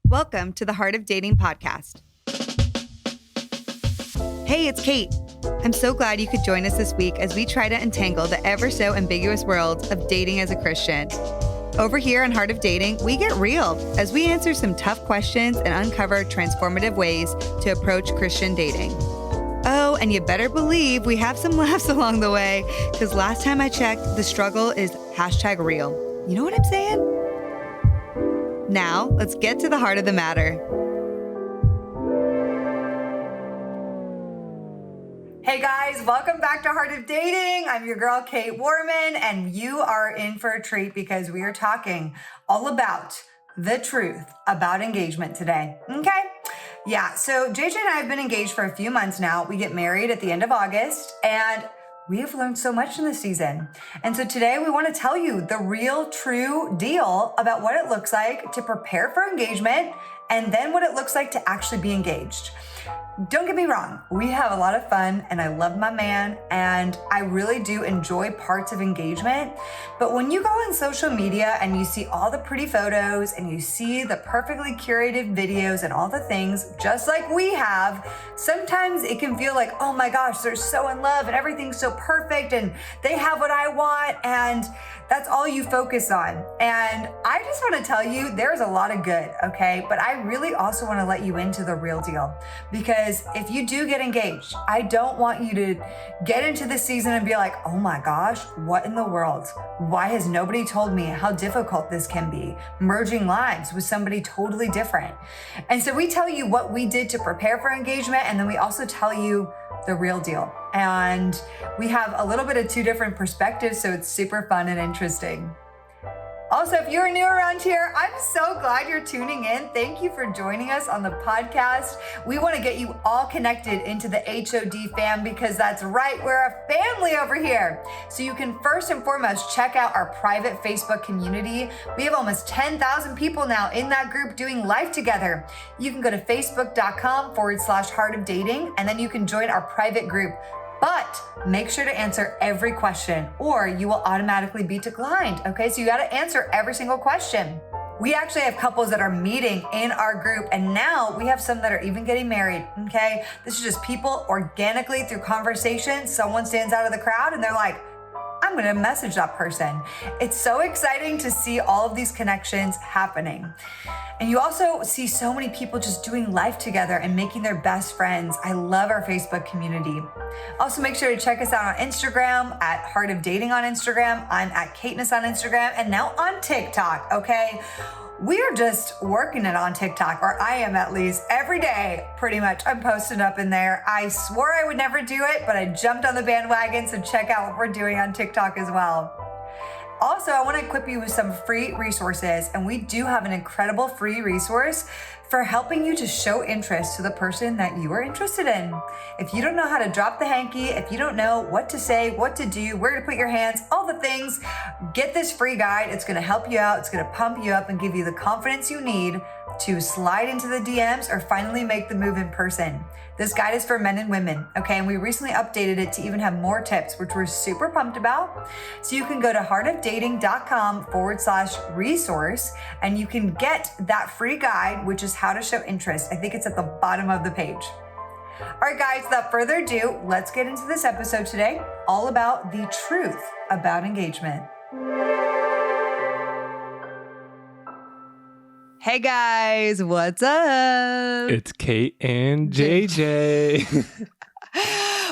Welcome to the Heart of Dating podcast. Hey, it's Kate. I'm so glad you could join us this week as we try to untangle the ever so ambiguous world of dating as a Christian. Over here on Heart of Dating, we get real as we answer some tough questions and uncover transformative ways to approach Christian dating. Oh, and you better believe we have some laughs along the way, because last time I checked, the struggle is #real. You know what I'm saying? Now, let's get to the heart of the matter. Hey guys, welcome back to Heart of Dating. I'm your girl, Kate Warman, and you are in for a treat because we are talking all about the truth about engagement today. Okay? Yeah, so JJ and I have been engaged for a few months now. We get married at the end of August, and we have learned so much in this season. And so today we want to tell you the real, true deal about what it looks like to prepare for engagement and then what it looks like to actually be engaged. Don't get me wrong, we have a lot of fun and I love my man and I really do enjoy parts of engagement. But when you go on social media and you see all the pretty photos and you see the perfectly curated videos and all the things, just like we have, sometimes it can feel like, oh my gosh, they're so in love and everything's so perfect and they have what I want, and that's all you focus on. And I just want to tell you, there's a lot of good, okay? But I really also want to let you into the real deal, because if you do get engaged, I don't want you to get into the season and be like, oh my gosh, what in the world? Why has nobody told me how difficult this can be, merging lives with somebody totally different? And so we tell you what we did to prepare for engagement, and then we also tell you the real deal. And we have a little bit of two different perspectives, so it's super fun and interesting. Also, if you're new around here, I'm so glad you're tuning in. Thank you for joining us on the podcast. We want to get you all connected into the HOD fam, because that's right, we're a family over here. So you can first and foremost check out our private Facebook community. We have almost 10,000 people now in that group doing life together. You can go to facebook.com/Heart of Dating, and then you can join our private group. But make sure to answer every question or you will automatically be declined, okay? So you gotta answer every single question. We actually have couples that are meeting in our group, and now we have some that are even getting married, okay? This is just people organically through conversation. Someone stands out of the crowd and they're like, I'm gonna message that person. It's so exciting to see all of these connections happening. And you also see so many people just doing life together and making their best friends. I love our Facebook community. Also, make sure to check us out on Instagram at Heart of Dating on Instagram. I'm at Kateness on Instagram, and now on TikTok, okay? We're just working it on TikTok, or I am at least, every day, pretty much. I'm posting up in there. I swore I would never do it, but I jumped on the bandwagon, so check out what we're doing on TikTok as well. Also, I want to equip you with some free resources, and we do have an incredible free resource for helping you to show interest to the person that you are interested in. If you don't know how to drop the hanky, if you don't know what to say, what to do, where to put your hands, all the things, get this free guide. It's going to help you out. It's going to pump you up and give you the confidence you need to slide into the DMs or finally make the move in person. This guide is for men and women, okay? And we recently updated it to even have more tips, which we're super pumped about. So you can go to heartofdating.com/resource, and you can get that free guide, which is how to show interest. I think it's at the bottom of the page. All right, guys, without further ado, let's get into this episode today, all about the truth about engagement. Hey guys, what's up? It's Kait and JJ.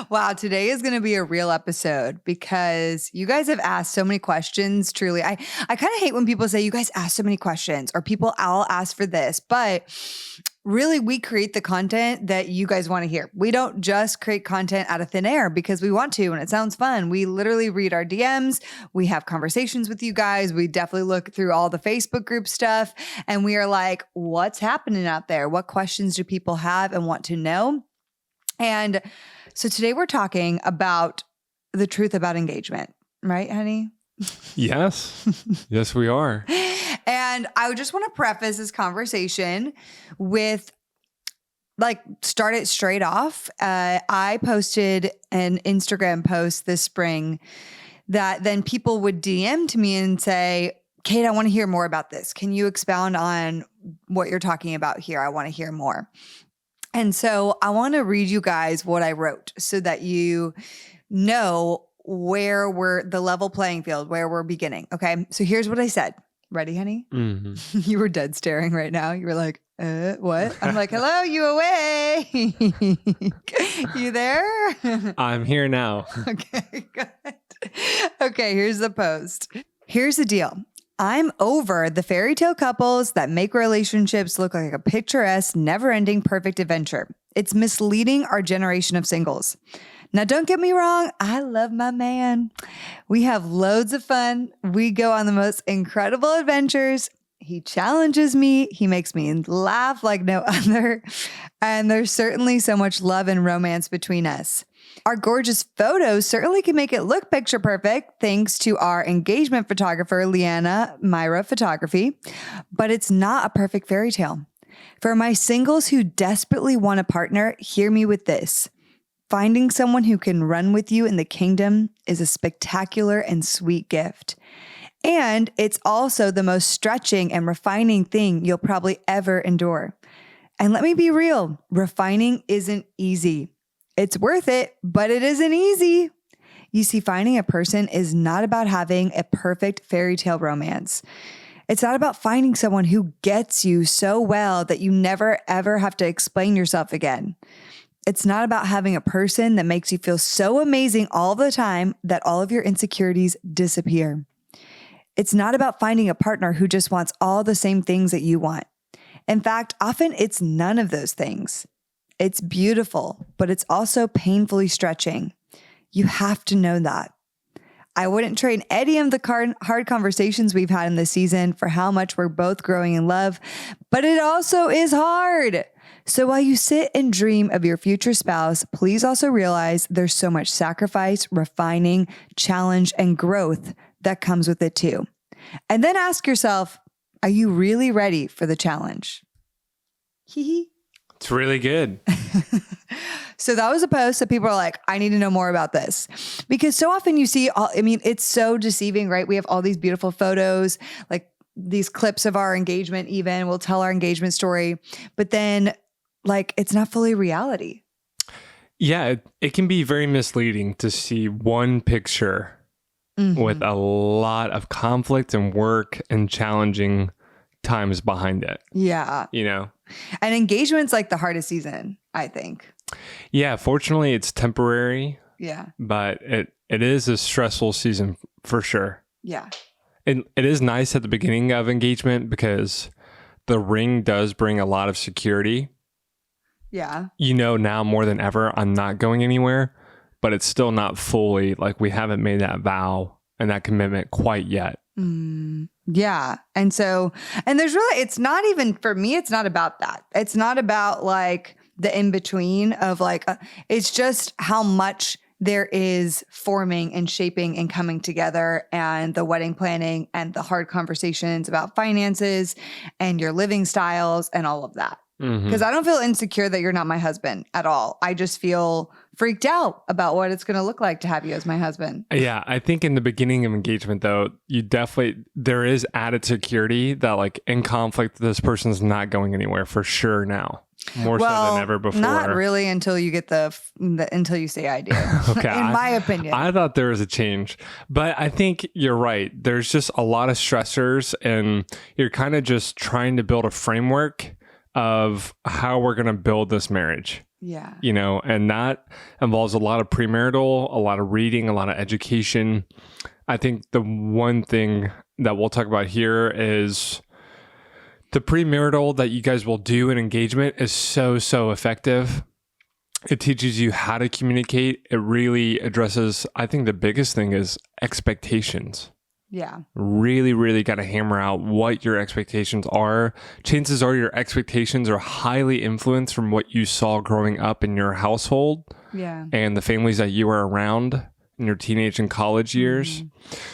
Wow, today is going to be a real episode because you guys have asked so many questions. Truly, I kind of hate when people say you guys ask so many questions or people all ask for this, but really we create the content that you guys want to hear. We don't just create content out of thin air because we want to and it sounds fun. We literally read our DMs. We have conversations with you guys. We definitely look through all the Facebook group stuff and we are like, what's happening out there? What questions do people have and want to know? And so today we're talking about the truth about engagement, right, honey? Yes. Yes, we are. And I would just want to preface this conversation with, start it straight off. I posted an Instagram post this spring that then people would DM to me and say, Kait, I want to hear more about this. Can you expound on what you're talking about here? I want to hear more. And so I want to read you guys what I wrote so that you know where we're the level playing field, where we're beginning. Okay. So here's what I said. Ready, honey? Mm-hmm. You were dead staring right now. You were like, what? I'm like, hello, you awake? You there? I'm here now. Okay, good. Okay, here's the post. Here's the deal. I'm over the fairy tale couples that make relationships look like a picturesque, never-ending perfect adventure. It's misleading our generation of singles. Now, don't get me wrong. I love my man. We have loads of fun. We go on the most incredible adventures. He challenges me. He makes me laugh like no other. And there's certainly so much love and romance between us. Our gorgeous photos certainly can make it look picture perfect thanks to our engagement photographer, Leanna Myra Photography, but it's not a perfect fairy tale. For my singles who desperately want a partner, hear me with this. Finding someone who can run with you in the kingdom is a spectacular and sweet gift. And it's also the most stretching and refining thing you'll probably ever endure. And let me be real, refining isn't easy. It's worth it, but it isn't easy. You see, finding a person is not about having a perfect fairy tale romance. It's not about finding someone who gets you so well that you never, ever have to explain yourself again. It's not about having a person that makes you feel so amazing all the time that all of your insecurities disappear. It's not about finding a partner who just wants all the same things that you want. In fact, often it's none of those things. It's beautiful, but it's also painfully stretching. You have to know that. I wouldn't trade any of the hard conversations we've had in this season for how much we're both growing in love, but it also is hard. So while you sit and dream of your future spouse, please also realize there's so much sacrifice, refining, challenge, and growth that comes with it too. And then ask yourself, are you really ready for the challenge? Hee. It's really good. So that was a post that people are like, I need to know more about this. Because so often you see, it's so deceiving, right? We have all these beautiful photos, like these clips of our engagement even. We'll tell our engagement story. But then like, it's not fully reality. Yeah, it can be very misleading to see one picture with a lot of conflict and work and challenging times behind it. Yeah. You know? And engagement's like the hardest season, I think. Yeah, fortunately it's temporary. Yeah. But it is a stressful season for sure. Yeah. And it is nice at the beginning of engagement because the ring does bring a lot of security. Yeah. You know, now more than ever, I'm not going anywhere, but it's still not fully like we haven't made that vow and that commitment quite yet. Yeah. And there's really, it's not even, for me, it's not about that. It's not about like the in between of like, it's just how much there is forming and shaping and coming together and the wedding planning and the hard conversations about finances and your living styles and all of that. Because I don't feel insecure that you're not my husband at all. I just feel freaked out about what it's going to look like to have you as my husband. Yeah, I think in the beginning of engagement, though, there is added security that like in conflict, this person's not going anywhere for sure now. More so than ever before. Not really until you get until you say I do. Okay, in my opinion. I thought there was a change, but I think you're right. There's just a lot of stressors and you're kind of just trying to build a framework of how we're going to build this marriage. Yeah. You know, and that involves a lot of premarital, a lot of reading, a lot of education. I think the one thing that we'll talk about here is the premarital that you guys will do in engagement is so effective. It teaches you how to communicate. It really addresses, I think the biggest thing is expectations. Yeah. Really got to hammer out what your expectations are. Chances are your expectations are highly influenced from what you saw growing up in your household. Yeah. And the families that you were around in your teenage and college years.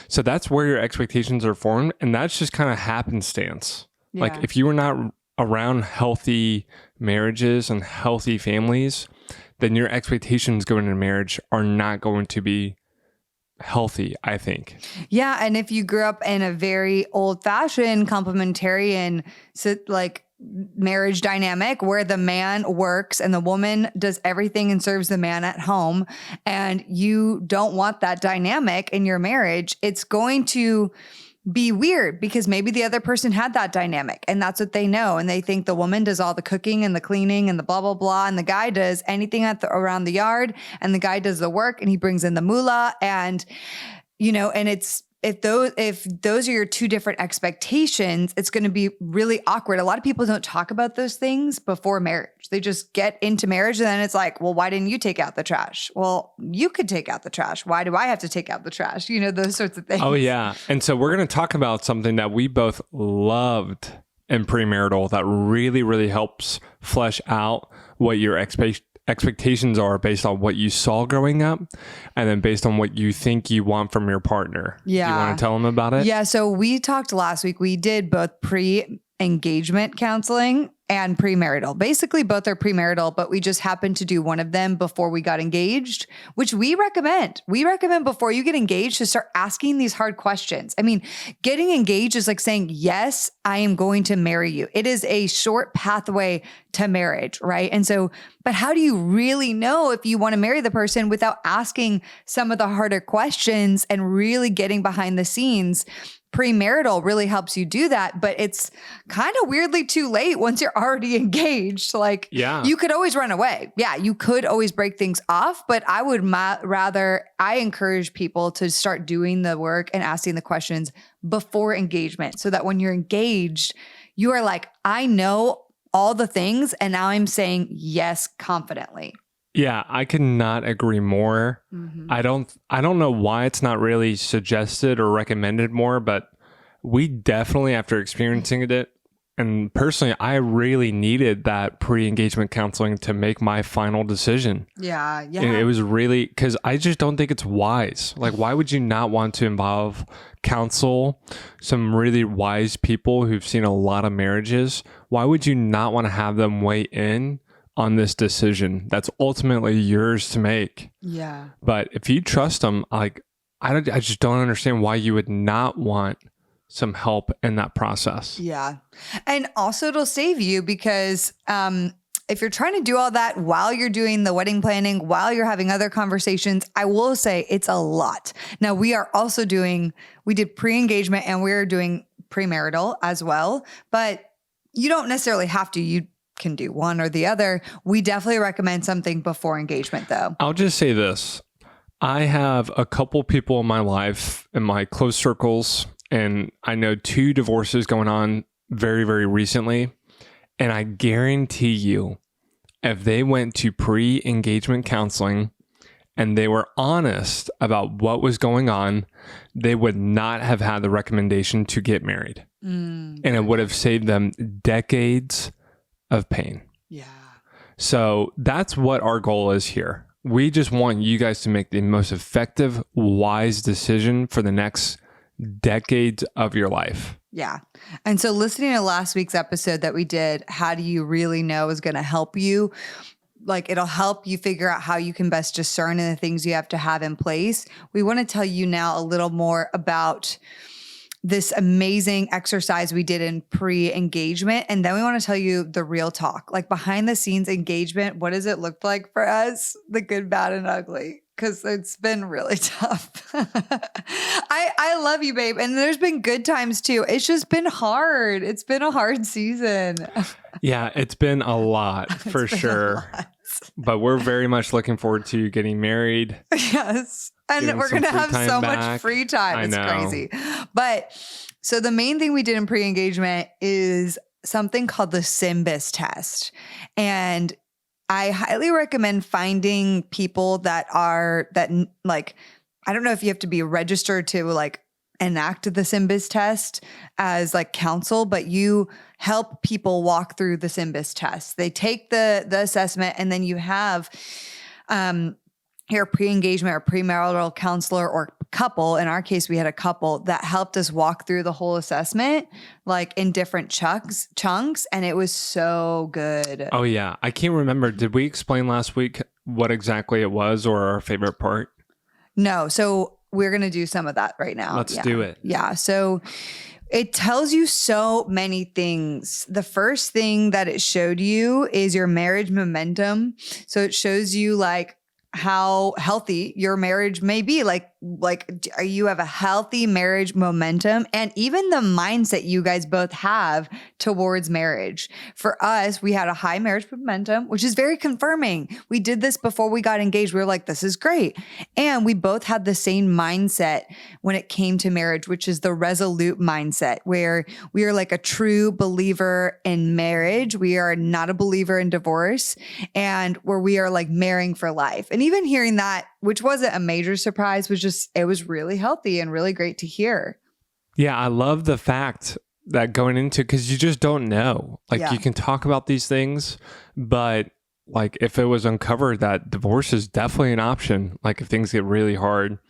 So that's where your expectations are formed. And that's just kind of happenstance. Yeah. Like if you were not around healthy marriages and healthy families, then your expectations going into marriage are not going to be healthy, I think. Yeah. And if you grew up in a very old fashioned complementarian, like marriage dynamic where the man works and the woman does everything and serves the man at home, and you don't want that dynamic in your marriage, it's going to be weird because maybe the other person had that dynamic and that's what they know. And they think the woman does all the cooking and the cleaning and the blah, blah, blah. And the guy does anything around the yard, and the guy does the work and he brings in the moolah. And, and if those are your two different expectations, it's going to be really awkward. A lot of people don't talk about those things before marriage. They just get into marriage and then it's like, well, why didn't you take out the trash? Well, you could take out the trash. Why do I have to take out the trash? Those sorts of things. Oh, yeah. And so we're going to talk about something that we both loved in premarital that really, really helps flesh out what your expectations are based on what you saw growing up and then based on what you think you want from your partner. Yeah. Do you want to tell them about it? Yeah. So we talked last week. We did both pre-engagement counseling and premarital. Basically, both are premarital, but we just happened to do one of them before we got engaged, which we recommend. We recommend before you get engaged to start asking these hard questions. I mean, getting engaged is like saying, yes, I am going to marry you. It is a short pathway to marriage, right? And so, but how do you really know if you want to marry the person without asking some of the harder questions and really getting behind the scenes? Premarital really helps you do that, but it's kind of weirdly too late once you're already engaged. Like, you could always run away. Yeah, you could always break things off, but I would I encourage people to start doing the work and asking the questions before engagement so that when you're engaged, you are like, I know all the things and now I'm saying yes confidently. Yeah, I could not agree more. Mm-hmm. I don't know why it's not really suggested or recommended more, but we definitely, after experiencing it, and personally, I really needed that pre-engagement counseling to make my final decision. Yeah. It was really, because I just don't think it's wise. Like, why would you not want to counsel some really wise people who've seen a lot of marriages? Why would you not want to have them weigh in on this decision that's ultimately yours to make? Yeah. But if you trust them, like, I just don't understand why you would not want some help in that process. Yeah. And also it'll save you because if you're trying to do all that while you're doing the wedding planning, while you're having other conversations, I will say it's a lot. Now we did pre-engagement and we're doing premarital as well, but you don't necessarily have to. You can do one or the other. We definitely recommend something before engagement though. I'll just say this. I have a couple people in my life, in my close circles, and I know 2 divorces going on very, very recently. And I guarantee you, if they went to pre-engagement counseling and they were honest about what was going on, they would not have had the recommendation to get married. And it would have saved them decades of pain. Yeah. So that's what our goal is here. We just want you guys to make the most effective, wise decision for the next decades of your life. Yeah. And so listening to last week's episode that we did, how do you really know, is going to help you. Like, it'll help you figure out how you can best discern and the things you have to have in place. We want to tell you now a little more about this amazing exercise we did in pre-engagement. And then we want to tell you the real talk, like behind the scenes engagement. What does it look like for us? The good, bad, and ugly. Because it's been really tough. I love you, babe. And there's been good times too. It's just been hard. It's been a hard season. Yeah, it's been a lot for sure. But we're very much looking forward to getting married. Yes. And we're going to have so much free time. It's crazy. But so the main thing we did in pre-engagement is something called the SYMBIS test. And I highly recommend finding people that like, I don't know if you have to be registered to like enact the SYMBIS test as like counsel, but you help people walk through the SYMBIS test. They take the assessment, and then you have your pre-engagement or premarital counselor or couple. In our case, we had a couple that helped us walk through the whole assessment, like in different chunks, and it was so good. Oh yeah. I can't remember. Did we explain last week what exactly it was or our favorite part? No. So we're going to do some of that right now. Let's do it. Yeah. So it tells you so many things. The first thing that it showed you is your marriage momentum. So it shows you like how healthy your marriage may be. Like you have a healthy marriage momentum, and even the mindset you guys both have towards marriage. For us, we had a high marriage momentum, which is very confirming. We did this before we got engaged. We were like, this is great. And we both had the same mindset when it came to marriage, which is the resolute mindset, where we are like a true believer in marriage. We are not a believer in divorce, and where we are like marrying for life. And even hearing that, which wasn't a major surprise, it was really healthy and really great to hear. Yeah, I love the fact that going into, because you just don't know. Like you can talk about these things, but like if it was uncovered that divorce is definitely an option, like if things get really hard,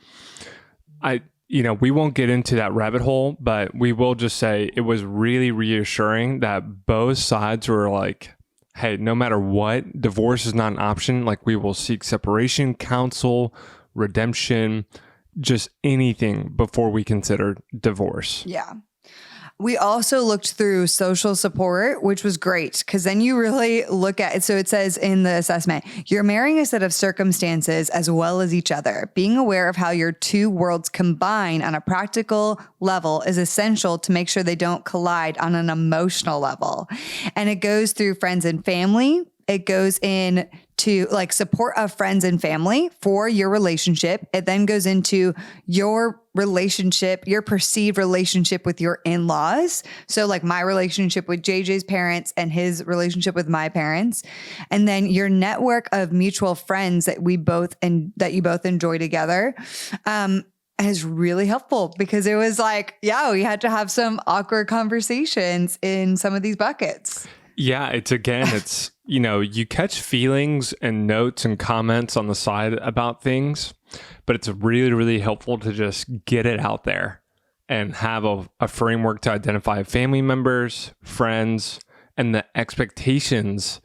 we won't get into that rabbit hole, but we will just say it was really reassuring that both sides were like, hey, no matter what, divorce is not an option. Like we will seek separation, counsel, redemption, just anything before we consider divorce. Yeah. We also looked through social support, which was great because then you really look at it. So it says in the assessment, you're marrying a set of circumstances as well as each other. Being aware of how your two worlds combine on a practical level is essential to make sure they don't collide on an emotional level. And it goes through friends and family. It goes in to like support of friends and family for your relationship. It then goes into your relationship, your perceived relationship with your in-laws. So like my relationship with JJ's parents and his relationship with my parents. And then your network of mutual friends that you both enjoy together. Is really helpful because it was like, we had to have some awkward conversations in some of these buckets. Yeah, it's you catch feelings and notes and comments on the side about things, but it's really, really helpful to just get it out there and have a framework to identify family members, friends, and the expectations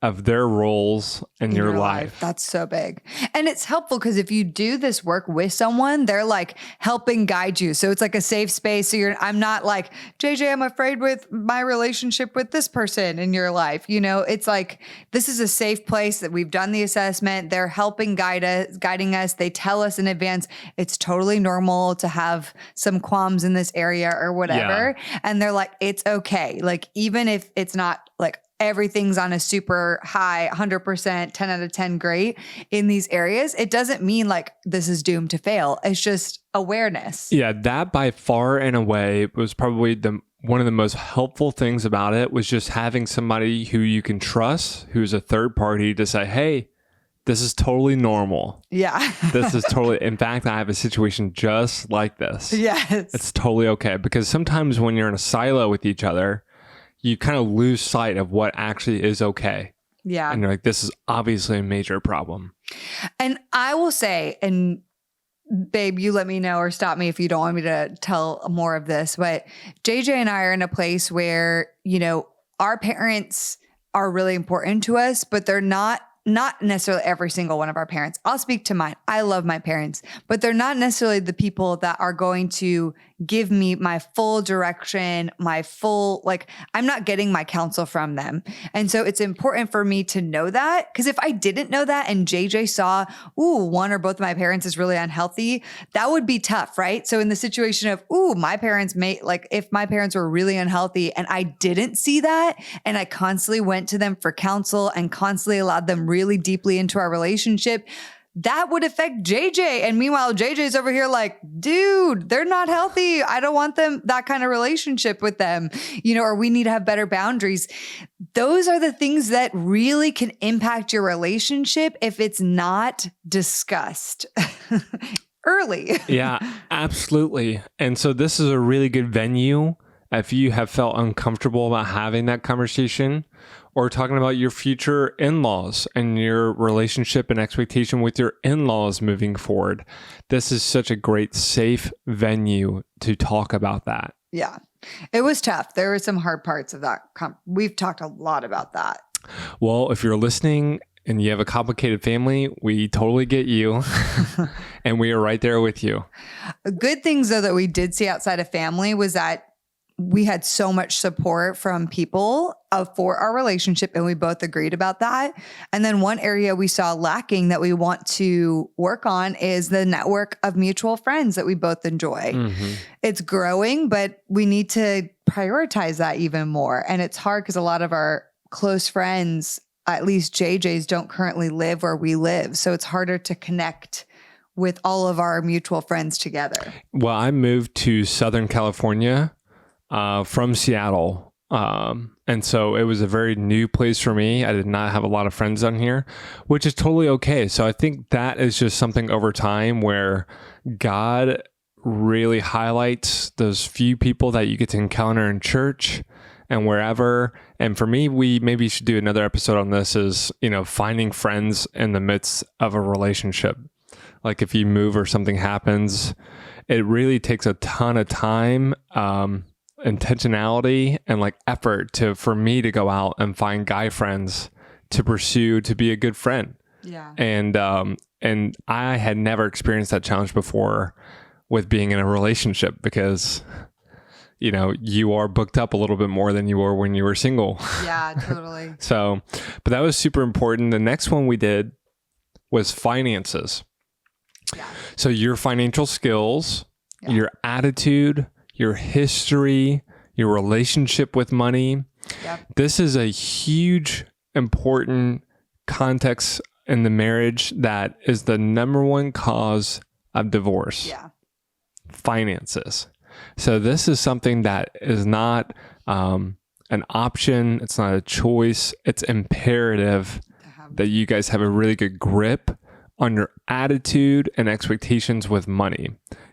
of their roles in your life. That's so big. And it's helpful because if you do this work with someone, they're like helping guide you. So it's like a safe space. So I'm not like, JJ, I'm afraid with my relationship with this person in your life. It's like, this is a safe place that we've done the assessment. They're helping guiding us. They tell us in advance, it's totally normal to have some qualms in this area or whatever. Yeah. And they're like, it's okay. Like, even if it's not like, everything's on a super high, 100%, 10 out of 10 great in these areas, it doesn't mean like this is doomed to fail. It's just awareness. Yeah, that by far and away was probably one of the most helpful things about it was just having somebody who you can trust, who's a third party to say, hey, this is totally normal. Yeah. This is totally, in fact, I have a situation just like this. Yes. It's totally okay. Because sometimes when you're in a silo with each other, you kind of lose sight of what actually is okay. Yeah. And you're like, this is obviously a major problem. And I will say, and babe, you let me know or stop me if you don't want me to tell more of this, but JJ and I are in a place where, our parents are really important to us, but they're not necessarily every single one of our parents. I'll speak to mine. I love my parents, but they're not necessarily the people that are going to give me my full direction, I'm not getting my counsel from them. And so it's important for me to know that, because if I didn't know that and JJ saw, one or both of my parents is really unhealthy, that would be tough, right? So in the situation of, my parents if my parents were really unhealthy and I didn't see that and I constantly went to them for counsel and constantly allowed them really deeply into our relationship, that would affect JJ. And meanwhile, JJ's over here like, dude, they're not healthy. I don't want that kind of relationship with them, or we need to have better boundaries. Those are the things that really can impact your relationship if it's not discussed early. Yeah, absolutely. And so this is a really good venue if you have felt uncomfortable about having that conversation, or talking about your future in-laws and your relationship and expectation with your in-laws moving forward. This is such a great, safe venue to talk about that. Yeah, it was tough. There were some hard parts of that. We've talked a lot about that. Well, if you're listening and you have a complicated family, we totally get you. And we are right there with you. Good things, though, that we did see outside of family was that we had so much support from people for our relationship, and we both agreed about that. And then one area we saw lacking that we want to work on is the network of mutual friends that we both enjoy. Mm-hmm. It's growing, but we need to prioritize that even more. And it's hard because a lot of our close friends, at least JJ's, don't currently live where we live. So it's harder to connect with all of our mutual friends together. Well, I moved to Southern California from Seattle. And so it was a very new place for me. I did not have a lot of friends on here, which is totally okay. So I think that is just something over time where God really highlights those few people that you get to encounter in church and wherever. And for me, we maybe should do another episode on this is, finding friends in the midst of a relationship. Like if you move or something happens, it really takes a ton of time, intentionality and like effort for me to go out and find guy friends to pursue, to be a good friend. Yeah. And I had never experienced that challenge before with being in a relationship because, you are booked up a little bit more than you were when you were single. Yeah, totally. So, but that was super important. The next one we did was finances. Yeah. So your financial skills, your attitude, your history, your relationship with money. Yep. This is a huge, important context in the marriage that is the number one cause of divorce. Yeah. Finances. So this is something that is not an option. It's not a choice. It's imperative that you guys have a really good grip on your attitude and expectations with money.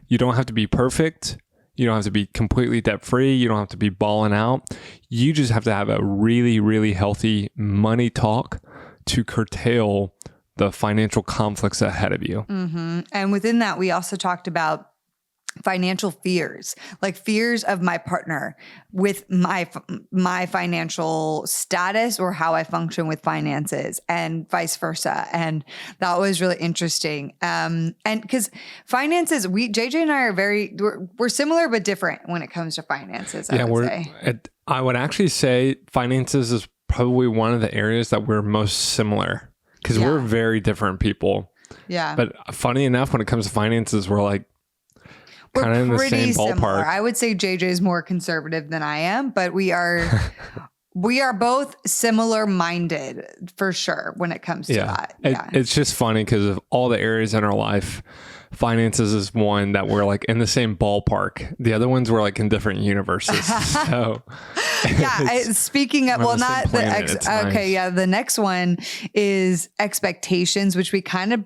You don't have to be perfect. You don't have to be completely debt free. You don't have to be balling out. You just have to have a really, really healthy money talk to curtail the financial conflicts ahead of you. Mm-hmm. And within that, we also talked about financial fears, like fears of my partner with my financial status or how I function with finances and vice versa. And that was really interesting. And because finances, JJ and I are we're similar, but different when it comes to finances. I would actually say finances is probably one of the areas that we're most similar because we're very different people. Yeah. But funny enough, when it comes to finances, we're kind of in the same ballpark. Similar. I would say JJ is more conservative than I am, but we are both similar minded for sure when it comes to that. It's just funny because of all the areas in our life, finances is one that we're like in the same ballpark. The other ones were like in different universes. So speaking of, well, not the nice. The next one is expectations, which we kind of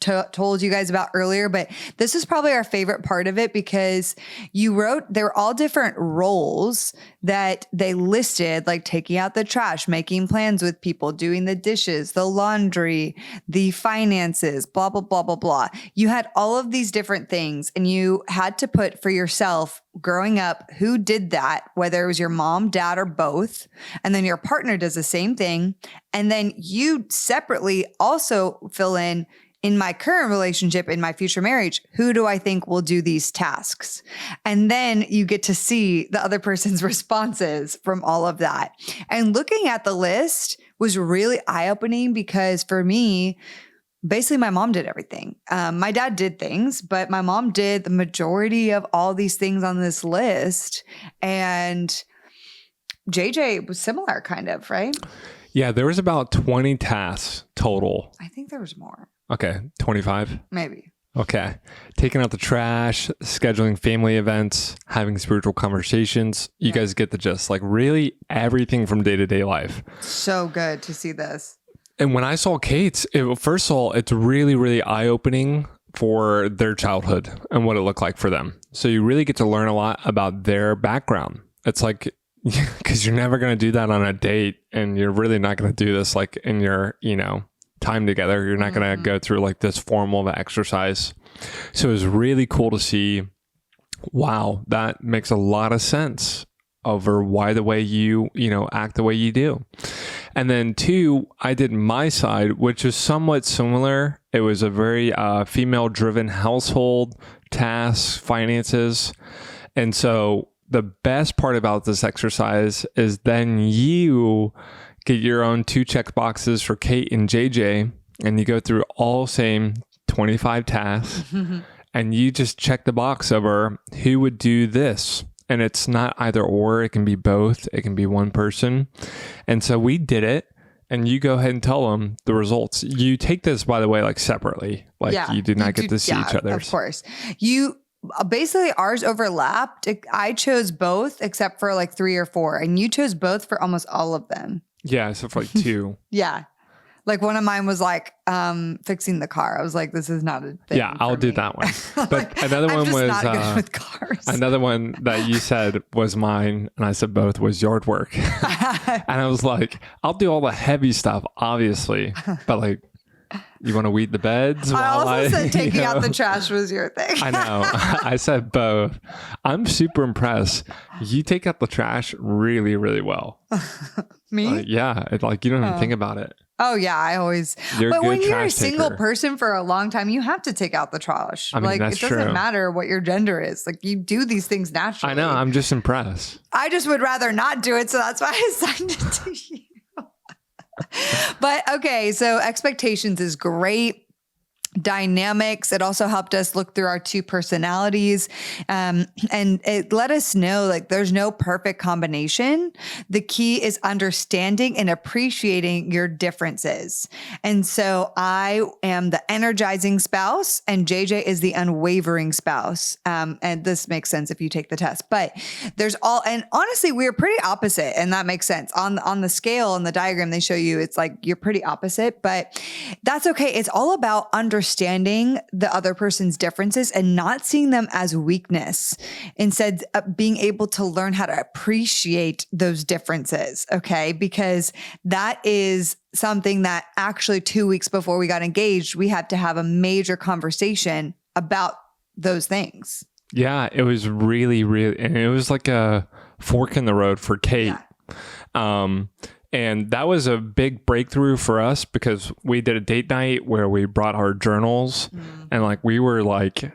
told you guys about earlier, but this is probably our favorite part of it because you wrote, they were all different roles that they listed, like taking out the trash, making plans with people, doing the dishes, the laundry, the finances, blah, blah, blah, blah, blah. You had all of these different things and you had to put for yourself growing up, who did that, whether it was your mom, dad, or both. And then your partner does the same thing. And then you separately also fill in my current relationship, in my future marriage, who do I think will do these tasks? And then you get to see the other person's responses from all of that. And looking at the list was really eye-opening because for me, basically my mom did everything. My dad did things, but my mom did the majority of all these things on this list. And JJ was similar kind of, right? Yeah, there was about 20 tasks total. I think there was more. Okay, 25? Maybe. Okay. Taking out the trash, scheduling family events, having spiritual conversations. You guys get the gist. Like really everything from day-to-day life. So good to see this. And when I saw Kate's, first of all, it's really, really eye-opening for their childhood and what it looked like for them. So you really get to learn a lot about their background. It's like, because you're never going to do that on a date and you're really not going to do this like in your, time together. You're not going to go through like this formal of an exercise. So it was really cool to see, wow, that makes a lot of sense over why the way you act the way you do. And then 2, I did my side, which was somewhat similar. It was a very female-driven household, tasks, finances. And so the best part about this exercise is then you get your own 2 check boxes for Kait and JJ, and you go through all same 25 tasks, and you just check the box over who would do this. And it's not either or, it can be both. It can be one person. And so we did it, and you go ahead and tell them the results. You take this, by the way, like separately. Like you do not get to see each other's. Of course. You basically, ours overlapped. I chose both except for like 3 or 4, and you chose both for almost all of them. Yeah, so for like 2. Yeah. Like one of mine was like fixing the car. I was like, this is not a thing. Yeah, I'll do that one. But like, another one was not good with cars. Another one that you said was mine, and I said both, was yard work. And I was like, I'll do all the heavy stuff, obviously, but like, you want to weed the beds? I also said taking out the trash was your thing. I know. I said both. I'm super impressed. You take out the trash really, really well. Me? Yeah. It's like you don't even think about it. Oh, yeah. I always. But when you're a single person for a long time, you have to take out the trash. I mean, like, that's it doesn't true. matter what your gender is. Like, you do these things naturally. I know. I'm just impressed. I just would rather not do it. So that's why I assigned it to you. But okay, so expectations is great. Dynamics. It also helped us look through our 2 personalities. And it let us know like there's no perfect combination. The key is understanding and appreciating your differences. And so I am the energizing spouse and JJ is the unwavering spouse. And this makes sense if you take the test, but and honestly, we're pretty opposite, and that makes sense. On the scale and the diagram they show you, it's like you're pretty opposite, but that's okay. It's all about understanding the other person's differences and not seeing them as weakness. Instead, being able to learn how to appreciate those differences, okay? Because that is something that actually 2 weeks before we got engaged, we had to have a major conversation about those things. Yeah, it was really, and it was like a fork in the road for Kait. Yeah. And that was a big breakthrough for us because we did a date night where we brought our journals and like we were like, it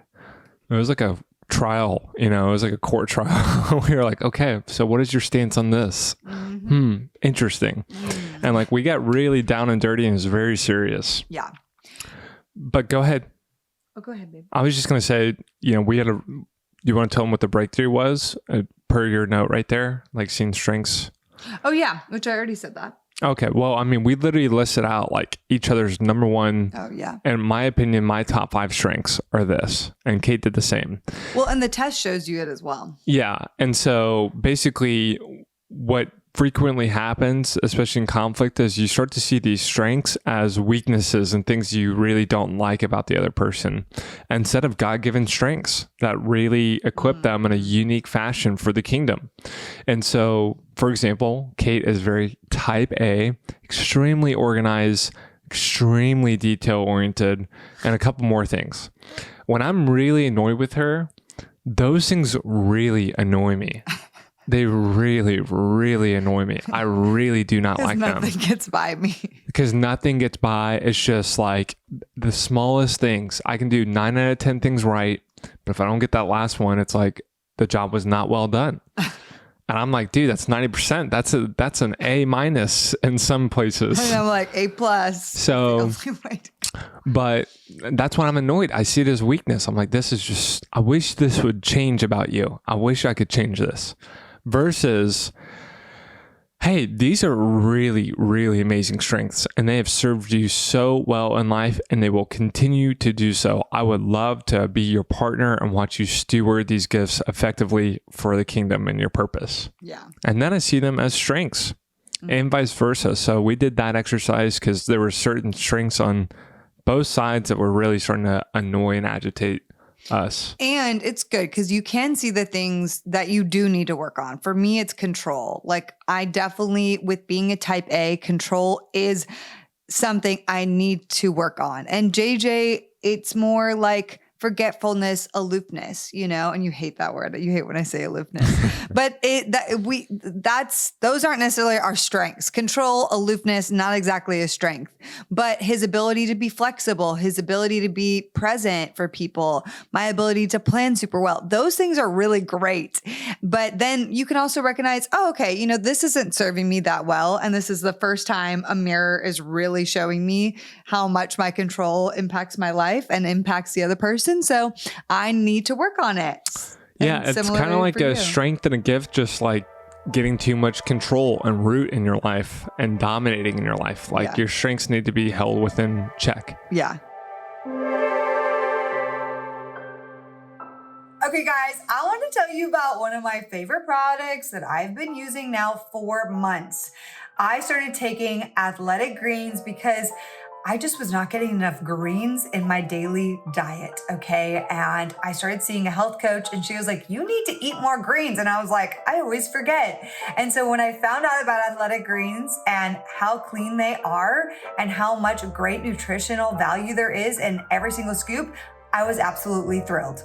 was like a trial, it was like a court trial. We were like, okay, so what is your stance on this? Interesting. And like we got really down and dirty and it was very serious. Yeah. But go ahead. Oh, go ahead, babe. I was just going to say, we had you want to tell them what the breakthrough was per your note right there, like seeing strengths? Oh, yeah, which I already said that. Okay. Well, I mean, we literally listed out like each other's number one. Oh, yeah. And in my opinion, my top 5 strengths are this. And Kait did the same. Well, and the test shows you it as well. Yeah. And so basically what frequently happens, especially in conflict, is you start to see these strengths as weaknesses and things you really don't like about the other person instead of God-given strengths that really equip them in a unique fashion for the kingdom. And so, for example, Kait is very type A, extremely organized, extremely detail-oriented, and a couple more things. When I'm really annoyed with her, those things really annoy me. They really, really annoy me. I really do not like them. Nothing gets by me. Because nothing gets by. It's just like the smallest things. I can do 9 out of 10 things right, but if I don't get that last one, it's like the job was not well done. And I'm like, dude, that's 90%. That's an A- in some places. And I'm like A+. So, but that's when I'm annoyed. I see it as weakness. I'm like, I wish this would change about you. I wish I could change this. Versus, hey, these are really, really amazing strengths and they have served you so well in life and they will continue to do so. I would love to be your partner and watch you steward these gifts effectively for the kingdom and your purpose. Yeah. And then I see them as strengths and vice versa. So we did that exercise because there were certain strengths on both sides that were really starting to annoy and agitate us. And it's good because you can see the things that you do need to work on. For me, it's control. Like I definitely, with being a type A, control is something I need to work on. And JJ, it's more like forgetfulness, aloofness, and you hate that word. You hate when I say aloofness. But those aren't necessarily our strengths. Control, aloofness, not exactly a strength, but his ability to be flexible, his ability to be present for people, my ability to plan super well. Those things are really great. But then you can also recognize, oh, okay, this isn't serving me that well. And this is the first time a mirror is really showing me how much my control impacts my life and impacts the other person. So I need to work on it. Yeah, it's kind of like a strength and a gift, just like getting too much control and root in your life and dominating in your life. Like your strengths need to be held within check. Yeah. Okay, guys, I want to tell you about one of my favorite products that I've been using now for months. I started taking Athletic Greens because I just was not getting enough greens in my daily diet, okay? And I started seeing a health coach and she was like, you need to eat more greens. And I was like, I always forget. And so when I found out about Athletic Greens and how clean they are and how much great nutritional value there is in every single scoop, I was absolutely thrilled.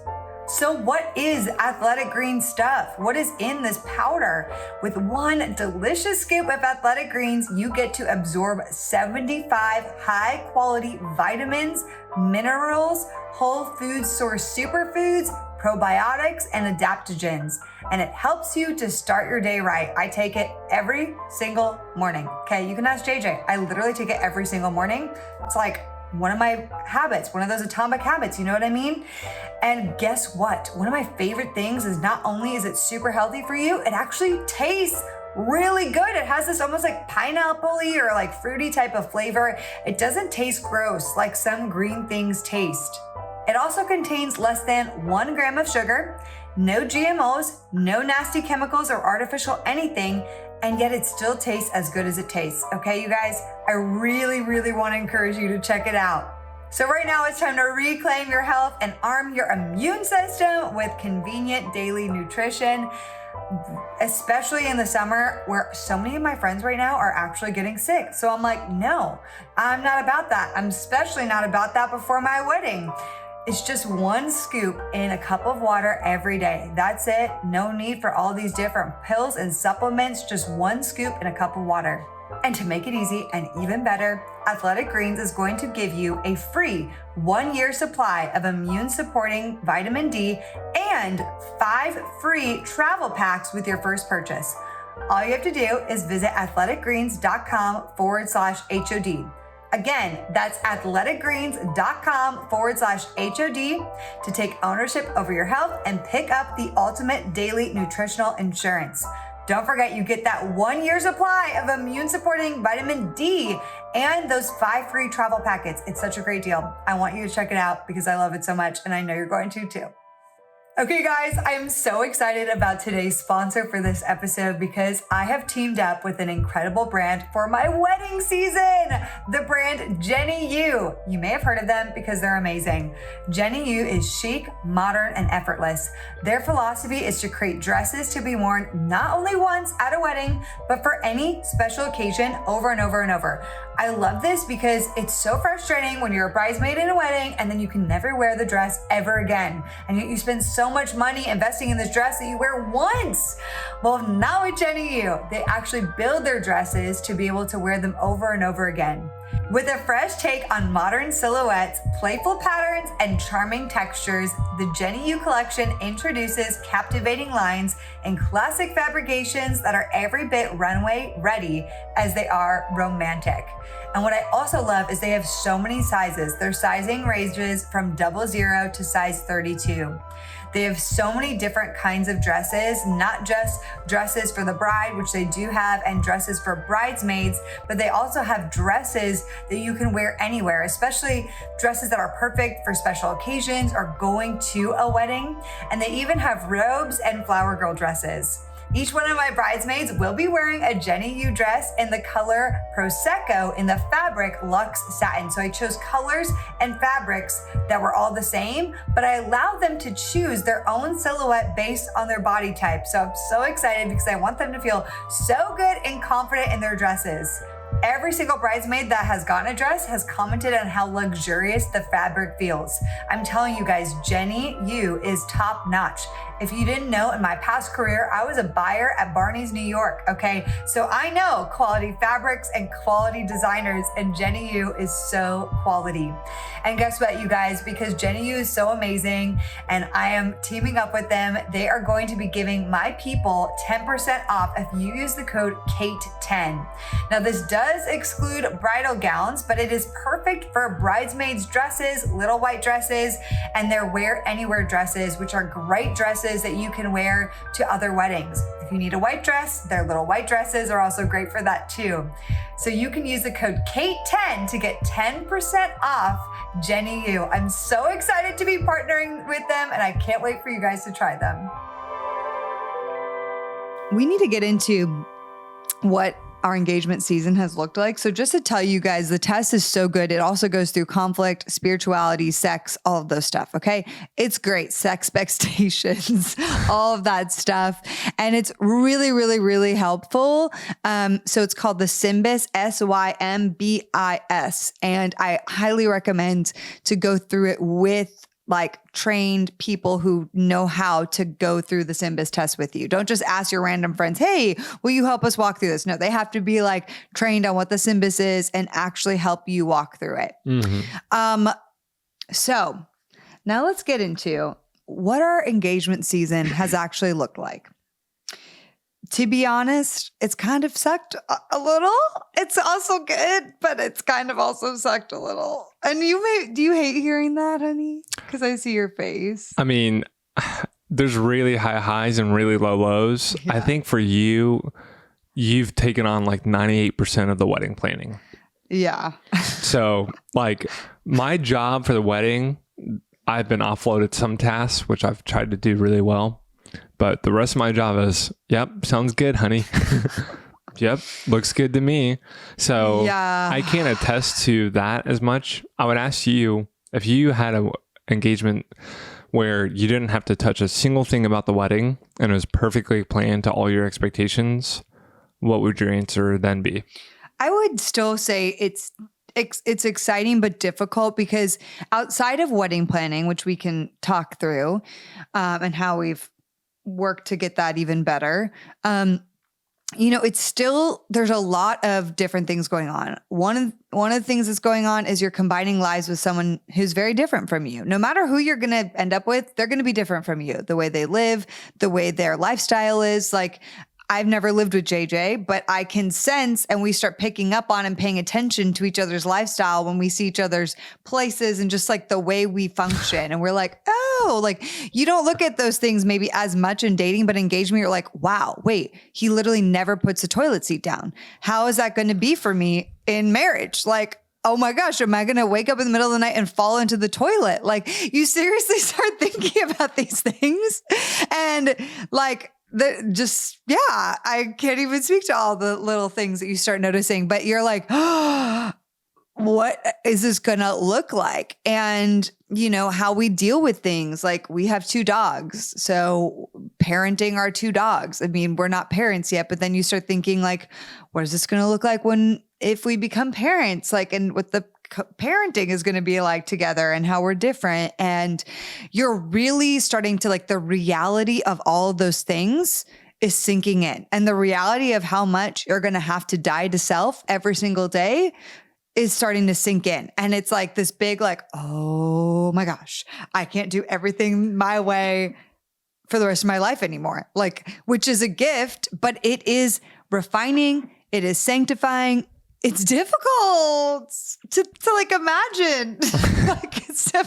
So what is Athletic Greens stuff? What is in this powder? With one delicious scoop of Athletic Greens, you get to absorb 75 high quality vitamins, minerals, whole food source superfoods, probiotics, and adaptogens. And it helps you to start your day right. I take it every single morning. Okay, you can ask JJ. I literally take it every single morning. It's like one of my habits, one of those atomic habits, you know what I mean? And guess what? One of my favorite things is not only is it super healthy for you, it actually tastes really good. It has this almost like pineapple-y or like fruity type of flavor. It doesn't taste gross like some green things taste. It also contains less than 1 gram of sugar, no GMOs, no nasty chemicals or artificial anything, and yet it still tastes as good as it tastes. Okay, you guys, I really, really want to encourage you to check it out. So right now it's time to reclaim your health and arm your immune system with convenient daily nutrition, especially in the summer where so many of my friends right now are actually getting sick. So I'm like, no, I'm not about that. I'm especially not about that before my wedding. It's just 1 scoop in a cup of water every day. That's it. No need for all these different pills and supplements, just 1 scoop in a cup of water. And to make it easy and even better, Athletic Greens is going to give you a free 1-year supply of immune supporting vitamin D and 5 free travel packs with your first purchase. All you have to do is visit athleticgreens.com/HOD. Again, that's athleticgreens.com/HOD to take ownership over your health and pick up the ultimate daily nutritional insurance. Don't forget, you get that 1-year supply of immune supporting vitamin D and those 5 free travel packets. It's such a great deal. I want you to check it out because I love it so much and I know you're going to too. Okay, guys, I am so excited about today's sponsor for this episode because I have teamed up with an incredible brand for my wedding season, the brand Jenny U. You may have heard of them because they're amazing. Jenny U is chic, modern, and effortless. Their philosophy is to create dresses to be worn not only once at a wedding, but for any special occasion over and over and over. I love this because it's so frustrating when you're a bridesmaid in a wedding and then you can never wear the dress ever again. And yet you spend so much money investing in this dress that you wear once. Well, now with Jenny U, they actually build their dresses to be able to wear them over and over again. With a fresh take on modern silhouettes, playful patterns, and charming textures, the Jenny U collection introduces captivating lines and classic fabrications that are every bit runway ready as they are romantic. And what I also love is they have so many sizes. Their sizing ranges from 00 to size 32. They have so many different kinds of dresses, not just dresses for the bride, which they do have, and dresses for bridesmaids, but they also have dresses that you can wear anywhere, especially dresses that are perfect for special occasions or going to a wedding. And they even have robes and flower girl dresses. Each one of my bridesmaids will be wearing a Jenny U dress in the color Prosecco in the fabric Luxe Satin. So I chose colors and fabrics that were all the same, but I allowed them to choose their own silhouette based on their body type. So I'm so excited because I want them to feel so good and confident in their dresses. Every single bridesmaid that has gotten a dress has commented on how luxurious the fabric feels. I'm telling you guys, Jenny U is top notch. If you didn't know, in my past career, I was a buyer at Barney's New York, okay? So I know quality fabrics and quality designers, and Jenny U is so quality. And guess what, you guys? Because Jenny U is so amazing and I am teaming up with them, they are going to be giving my people 10% off if you use the code KATE10. Now, this does exclude bridal gowns, but it is perfect for bridesmaids dresses, little white dresses, and their wear anywhere dresses, which are great dresses that you can wear to other weddings. If you need a white dress, their little white dresses are also great for that too. So you can use the code KATE10 to get 10% off Jenny U. I'm so excited to be partnering with them and I can't wait for you guys to try them. We need to get into what our engagement season has looked like. So just to tell you guys, the test is so good. It also goes through conflict, spirituality, sex, all of those stuff. Okay. It's great. Sex expectations, all of that stuff. And it's really, really, really helpful. So it's called the SYMBIS, SYMBIS. And I highly recommend to go through it with like trained people who know how to go through the SYMBIS test with you. Don't just ask your random friends, hey, will you help us walk through this? No, they have to be like trained on what the SYMBIS is and actually help you walk through it. Mm-hmm. So now let's get into what our engagement season has actually looked like. To be honest, it's kind of sucked a little. It's also good, but it's kind of also sucked a little. And do you hate hearing that, honey? Because I see your face. I mean, there's really high highs and really low lows. Yeah. I think for you, you've taken on like 98% of the wedding planning. Yeah. So like my job for the wedding, I've been offloaded some tasks, which I've tried to do really well. But the rest of my job is, yep, sounds good, honey. Yep, looks good to me. So yeah. I can't attest to that as much. I would ask you, if you had an engagement where you didn't have to touch a single thing about the wedding and it was perfectly planned to all your expectations, what would your answer then be? I would still say it's exciting but difficult because outside of wedding planning, which we can talk through and how we've worked to get that even better, it's still, there's a lot of different things going on. One of the things that's going on is you're combining lives with someone who's very different from you. No matter who you're going to end up with, they're going to be different from you. The way they live, the way their lifestyle is. Like, I've never lived with JJ, but I can sense, and we start picking up on and paying attention to each other's lifestyle when we see each other's places and just like the way we function. And we're like, oh, like you don't look at those things maybe as much in dating, but engagement, you're like, wow, wait, he literally never puts the toilet seat down. How is that going to be for me in marriage? Like, oh my gosh, am I going to wake up in the middle of the night and fall into the toilet? Like, you seriously start thinking about these things and like, I can't even speak to all the little things that you start noticing, but you're like, oh, what is this going to look like? And, how we deal with things. Like, we have 2 dogs. So parenting our 2 dogs. I mean, we're not parents yet, but then you start thinking like, what is this going to look like if we become parents? Like, and what the parenting is going to be like together and how we're different. And you're really starting to like the reality of all of those things is sinking in. And the reality of how much you're going to have to die to self every single day is starting to sink in. And it's like this big, like, oh my gosh, I can't do everything my way for the rest of my life anymore. Like, which is a gift, but it is refining. It is sanctifying. It's difficult to like imagine. Like it's a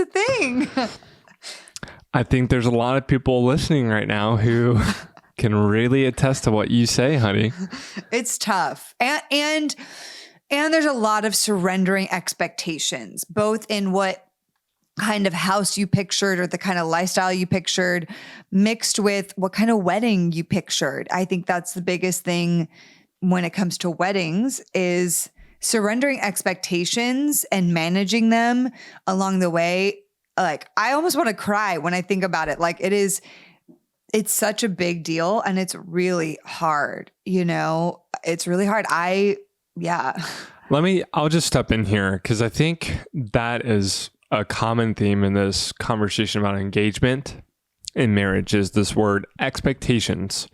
thing. I think there's a lot of people listening right now who can really attest to what you say, honey. It's tough. And there's a lot of surrendering expectations, both in what kind of house you pictured or the kind of lifestyle you pictured, mixed with what kind of wedding you pictured. I think that's the biggest thing when it comes to weddings is surrendering expectations and managing them along the way. Like, I almost want to cry when I think about it. Like, it's such a big deal and it's really hard, it's really hard. I'll just step in here because I think that is a common theme in this conversation about engagement in marriage is this word expectations.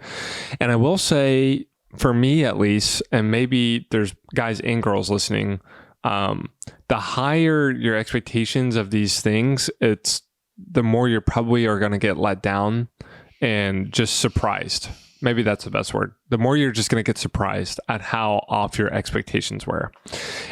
And I will say, for me at least, and maybe there's guys and girls listening, the higher your expectations of these things, it's the more you probably are going to get let down and just surprised. Maybe that's the best word. The more you're just going to get surprised at how off your expectations were.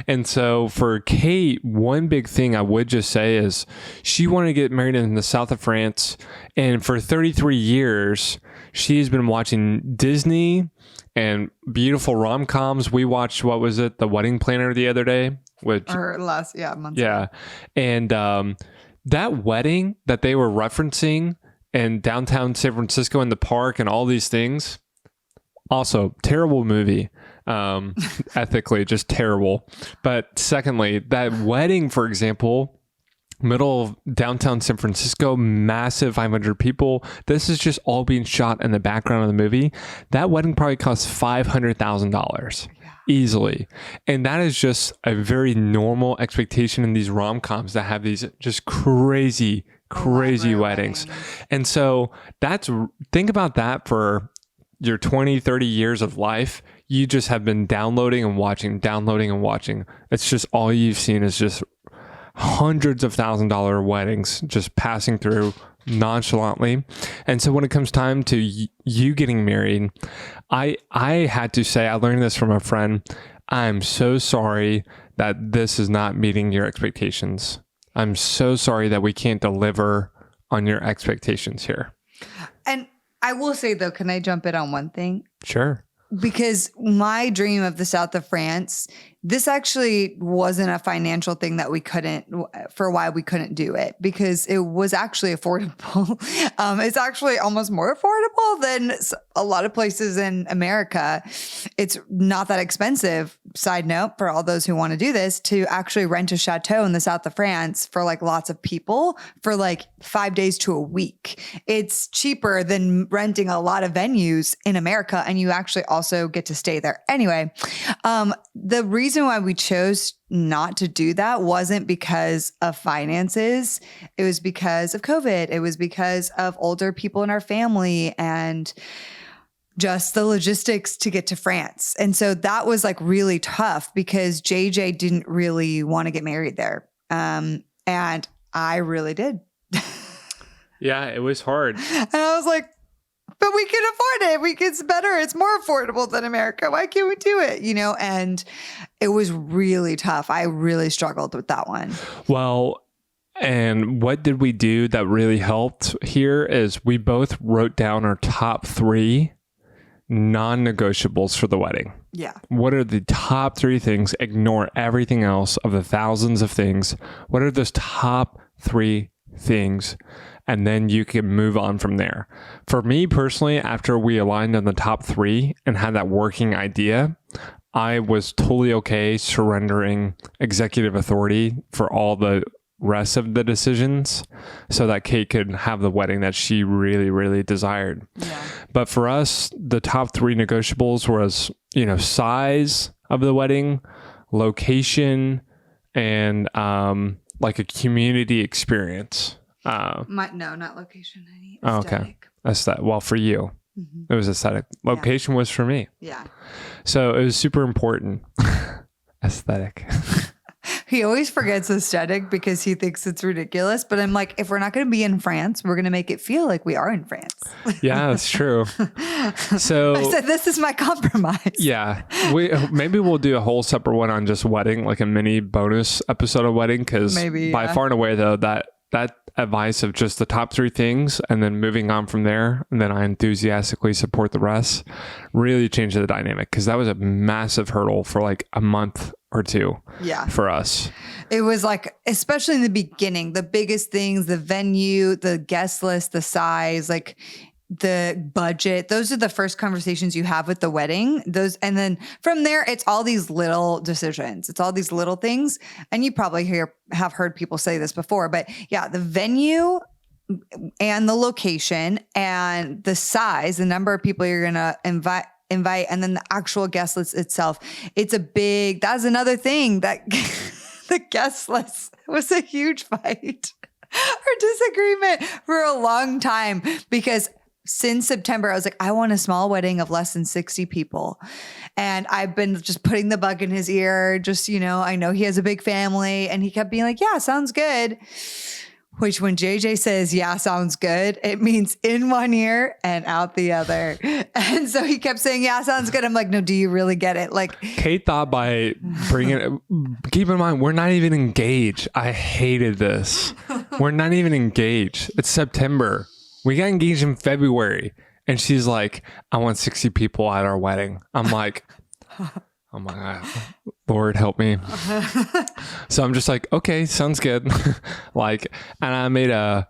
And so for Kait, one big thing I would just say is she wanted to get married in the south of France. And for 33 years, she's been watching Disney and beautiful rom-coms. We watched, what was it? The Wedding Planner the other day. Months ago. And that wedding that they were referencing in downtown San Francisco in the park and all these things. Also, terrible movie. Ethically, just terrible. But secondly, that wedding, for example, middle of downtown San Francisco, massive 500 people. This is just all being shot in the background of the movie. That wedding probably cost $500,000 easily. And that is just a very normal expectation in these rom-coms that have these just crazy weddings. And so think about that for your 20, 30 years of life. You just have been downloading and watching. It's just all you've seen is just hundreds of $1,000 weddings just passing through nonchalantly. And so when it comes time to you getting married, I had to say, I learned this from a friend, I'm so sorry that this is not meeting your expectations. I'm so sorry that we can't deliver on your expectations here. And I will say, though, can I jump in on one thing? Sure. Because my dream of the south of France, this actually wasn't a financial thing that why we couldn't do it, because it was actually affordable. It's actually almost more affordable than a lot of places in America. It's not that expensive. Side note, for all those who want to do this, to actually rent a chateau in the south of France for like lots of people for like 5 days to a week. It's cheaper than renting a lot of venues in America, and you actually also get to stay there. Anyway, the reason why we chose not to do that wasn't because of finances. It was because of COVID. It was because of older people in our family and just the logistics to get to France. And so that was like really tough because JJ didn't really want to get married there. And I really did. Yeah, it was hard. And I was like, but we can afford it. It's better. It's more affordable than America. Why can't we do it? And it was really tough. I really struggled with that one. Well, and what did we do that really helped here is we both wrote down our top 3 non-negotiables for the wedding. Yeah. What are the top 3 things? Ignore everything else of the thousands of things. What are those top 3 things? And then you can move on from there. For me personally, after we aligned on the top 3 and had that working idea, I was totally okay surrendering executive authority for all the rest of the decisions so that Kait could have the wedding that she really, really desired. Yeah. But for us, the top 3 negotiables was, size of the wedding, location, and like a community experience. No, not location. I need aesthetic. Okay. Aesthetic. Well, for you, it was aesthetic. Location was for me. Yeah. So it was super important. Aesthetic. He always forgets aesthetic because he thinks it's ridiculous. But I'm like, if we're not going to be in France, we're going to make it feel like we are in France. Yeah, that's true. So I said, this is my compromise. Yeah. Maybe we'll do a whole separate one on just wedding, like a mini bonus episode of wedding. Because by far and away, though, that advice of just the top 3 things and then moving on from there, and then I enthusiastically support the rest, really changed the dynamic, because that was a massive hurdle for like a month or 2 for us. It was like, especially in the beginning, the biggest things, the venue, the guest list, the size, like the budget, those are the first conversations you have with the wedding. And then from there, it's all these little decisions. It's all these little things. And you probably have heard people say this before, but yeah, the venue and the location and the size, the number of people you're going to invite, and then the actual guest list itself. That's another thing that the guest list was a huge fight or disagreement for a long time because since September, I was like, I want a small wedding of less than 60 people. And I've been just putting the bug in his ear. Just, I know he has a big family. And he kept being like, yeah, sounds good. Which when JJ says, yeah, sounds good, it means in one ear and out the other. And so he kept saying, yeah, sounds good. I'm like, no, do you really get it? Like, Kait thought by bringing it, keep in mind, we're not even engaged. I hated this. We're not even engaged. It's September. We got engaged in February. And she's like, I want 60 people at our wedding. I'm like, oh my God, Lord help me. So I'm just like, okay, sounds good. And I made a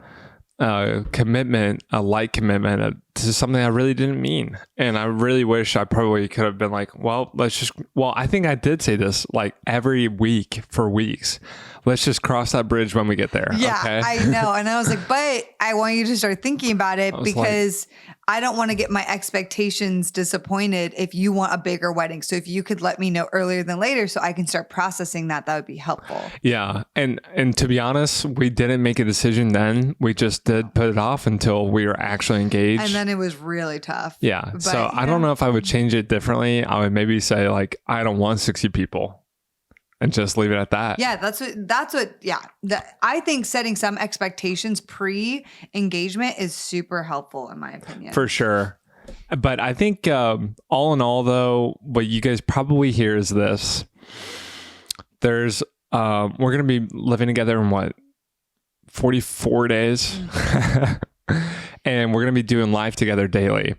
commitment, a light commitment to something I really didn't mean. And I really wish I probably could have been like, I think I did say this like every week for weeks. Let's just cross that bridge when we get there. Yeah, okay? I know. And I was like, but I want you to start thinking about it because I don't want to get my expectations disappointed if you want a bigger wedding. So if you could let me know earlier than later so I can start processing that would be helpful. Yeah. And to be honest, we didn't make a decision then. We just did put it off until we were actually engaged. And then it was really tough. Yeah. But, so I don't know if I would change it differently. I would maybe say like, I don't want 60 people. And just leave it at that. Yeah, I think setting some expectations pre-engagement is super helpful in my opinion. For sure. But I think all in all though, what you guys probably hear is this. We're going to be living together in 44 days? And we're going to be doing life together daily.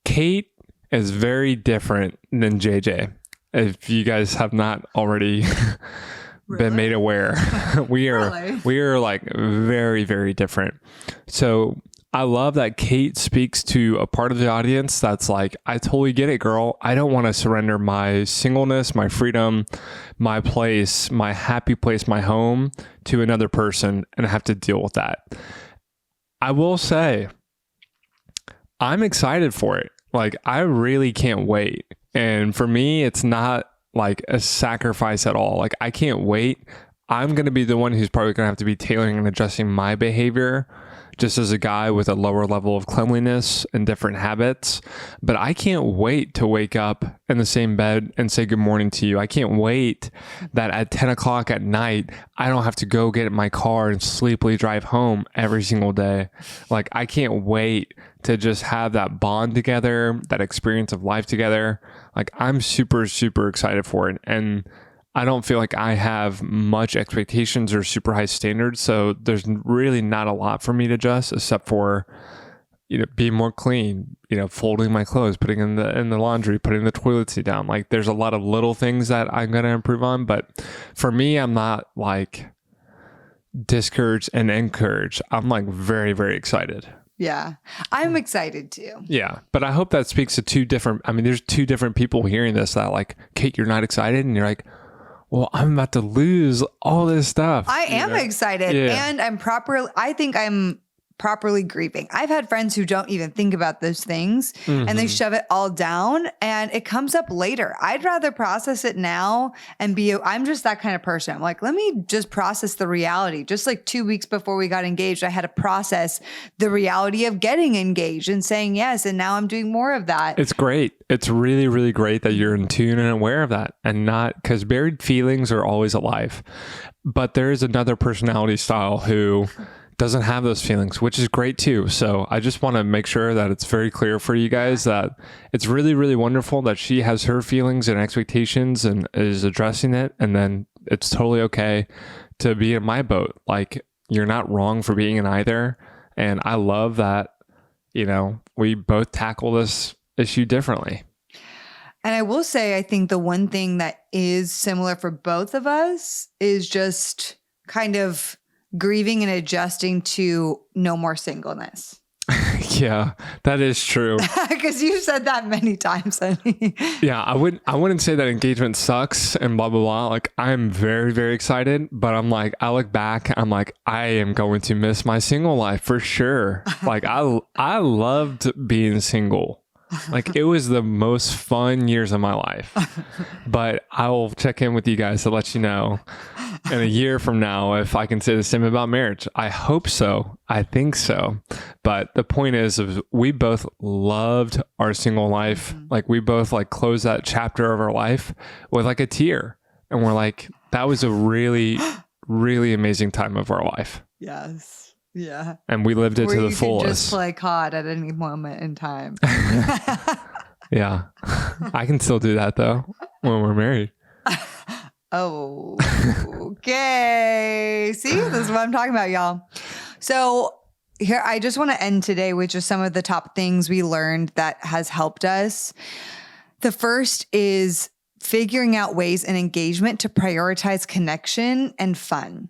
Kait is very different than JJ. If you guys have not already been made aware, we are like very, very different. So I love that Kait speaks to a part of the audience that's like, I totally get it, girl. I don't want to surrender my singleness, my freedom, my place, my happy place, my home to another person and have to deal with that. I will say, I'm excited for it. Like, I really can't wait. And for me, it's not like a sacrifice at all. Like, I can't wait. I'm going to be the one who's probably going to have to be tailoring and adjusting my behavior just as a guy with a lower level of cleanliness and different habits. But I can't wait to wake up in the same bed and say good morning to you. I can't wait that at 10 o'clock at night, I don't have to go get in my car and sleepily drive home every single day. Like, I can't wait to just have that bond together, that experience of life together. Like, I'm super, super excited for it. And I don't feel like I have much expectations or super high standards. So there's really not a lot for me to adjust except for, being more clean, folding my clothes, putting in the laundry, putting the toilet seat down. Like, there's a lot of little things that I'm going to improve on. But for me, I'm not like discouraged and encouraged. I'm like very, very excited. Yeah, I'm excited too. Yeah, but I hope that speaks to there's two different people hearing this that like, Kait, you're not excited. And you're like, well, I'm about to lose all this stuff. I am excited. Yeah. And I think I'm properly grieving. I've had friends who don't even think about those things and they shove it all down and it comes up later. I'd rather process it now and I'm just that kind of person. I'm like, let me just process the reality. Just like 2 weeks before we got engaged, I had to process the reality of getting engaged and saying yes. And now I'm doing more of that. It's great. It's really, really great that you're in tune and aware of that and not because buried feelings are always alive. But there is another personality style who doesn't have those feelings, which is great too. So I just want to make sure that it's very clear for you guys that it's really, really wonderful that she has her feelings and expectations and is addressing it. And then it's totally okay to be in my boat. Like, you're not wrong for being in either. And I love that, we both tackle this issue differently. And I will say, I think the one thing that is similar for both of us is just kind of grieving and adjusting to no more singleness. Yeah, that is true. Because you've said that many times, honey. Yeah, I wouldn't say that engagement sucks and blah, blah, blah. Like, I'm very, very excited, but I'm like, I look back, I'm like, I am going to miss my single life for sure. Like, I loved being single. Like, it was the most fun years of my life. But I will check in with you guys to let you know in a year from now if I can say the same about marriage. I hope so. I think so. But the point is we both loved our single life. Like, we both like closed that chapter of our life with like a tear. And we're like, that was a really, really amazing time of our life. Yes. Yeah. And we lived it Where to the you fullest. could just play COD at any moment in time. Yeah. I can still do that though when we're married. Oh, okay. See, this is what I'm talking about, y'all. So here, I just want to end today with just some of the top things we learned that has helped us. The first is figuring out ways in engagement to prioritize connection and fun.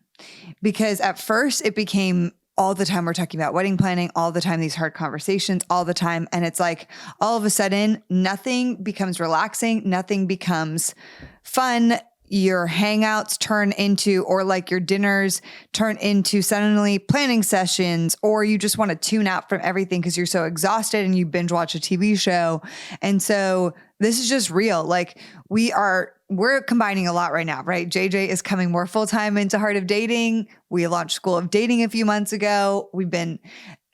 Because at first it became all the time we're talking about wedding planning, all the time these hard conversations, all the time. And it's like all of a sudden nothing becomes relaxing, nothing becomes fun. Your hangouts turn into, or like your dinners turn into suddenly planning sessions, or you just want to tune out from everything because you're so exhausted and you binge watch a TV show. And so this is just real. Like we're combining a lot right now, right? JJ is coming more full-time into Heart of Dating. We launched School of Dating a few months ago. And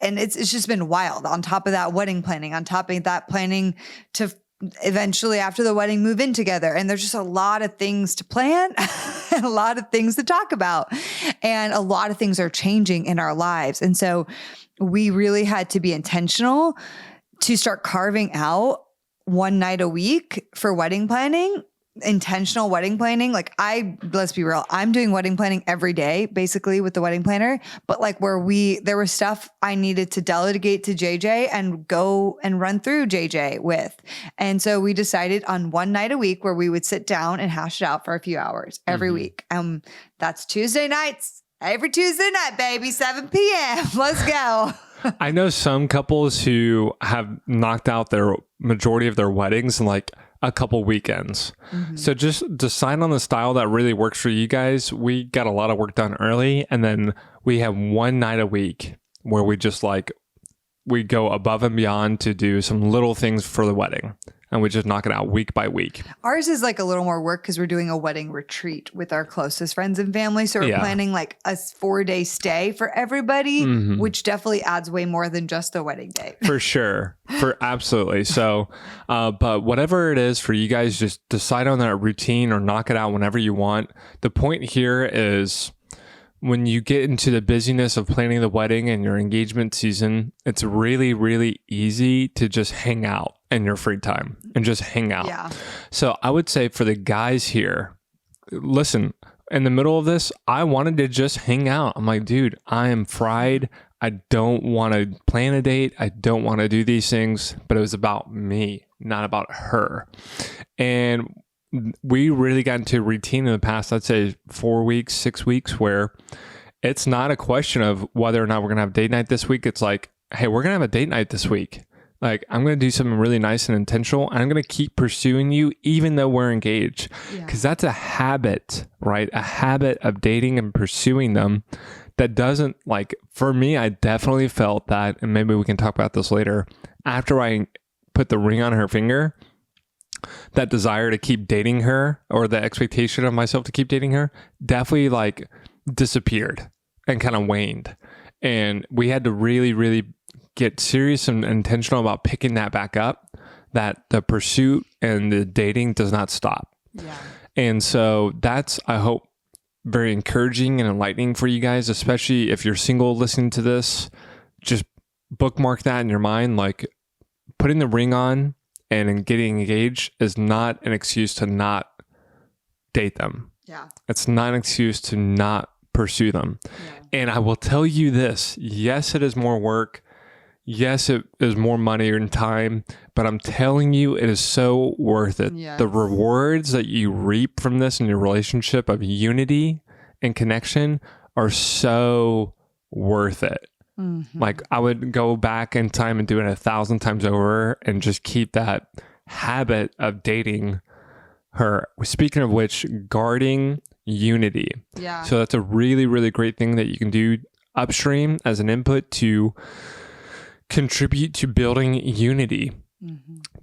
it's just been wild. On top of that, wedding planning, on top of that, planning to eventually after the wedding move in together. And there's just a lot of things to plan and a lot of things to talk about. And a lot of things are changing in our lives. And so we really had to be intentional to start carving out one night a week for wedding planning, intentional wedding planning. Like let's be real, I'm doing wedding planning every day, basically with the wedding planner, but like there was stuff I needed to delegate to JJ and go and run through JJ with. And so we decided on one night a week where we would sit down and hash it out for a few hours every week. That's Tuesday nights, every Tuesday night, baby, 7 p.m. Let's go. I know some couples who have knocked out their majority of their weddings in like a couple weekends. So just decide on the style that really works for you guys. We got a lot of work done early, and then we have one night a week where we just like, we go above and beyond to do some little things for the wedding, and we just knock it out week by week. Ours is like a little more work because we're doing a wedding retreat with our closest friends and family. So we're planning like a 4-day stay for everybody, which definitely adds way more than just the wedding day. For sure. Absolutely. So, but whatever it is for you guys, just decide on that routine or knock it out whenever you want. The point here is when you get into the busyness of planning the wedding and your engagement season, it's really, really easy to just hang out in your free time and just hang out. Yeah. So I would say for the guys here, listen, in the middle of this, I wanted to just hang out. I'm like, dude, I am fried. I don't want to plan a date. I don't want to do these things, but it was about me, not about her. And we really got into a routine in the past, I'd say 4 weeks, 6 weeks, where it's not a question of whether or not we're going to have date night this week. It's like, hey, we're going to have a date night this week. Like, I'm going to do something really nice and intentional, and I'm going to keep pursuing you even though we're engaged. Because that's a habit, right? A habit of dating and pursuing them that doesn't, like, for me, I definitely felt that, and maybe we can talk about this later, after I put the ring on her finger, that desire to keep dating her, or the expectation of myself to keep dating her, definitely like disappeared and kind of waned. And we had to really, really get serious and intentional about picking that back up, that the pursuit and the dating does not stop. Yeah. And so that's, I hope, very encouraging and enlightening for you guys, especially if you're single listening to this. Just bookmark that in your mind. Like, putting the ring on and getting engaged is not an excuse to not date them. Yeah. It's not an excuse to not pursue them. Yeah. And I will tell you this, yes, it is more work. Yes, it is more money and time, but I'm telling you, it is so worth it. Yes. The rewards that you reap from this in your relationship of unity and connection are so worth it. Mm-hmm. Like, I would go back in time and do it 1,000 times over and just keep that habit of dating her. Speaking of which, guarding unity. Yeah. So that's a really, really great thing that you can do upstream as an input to contribute to building unity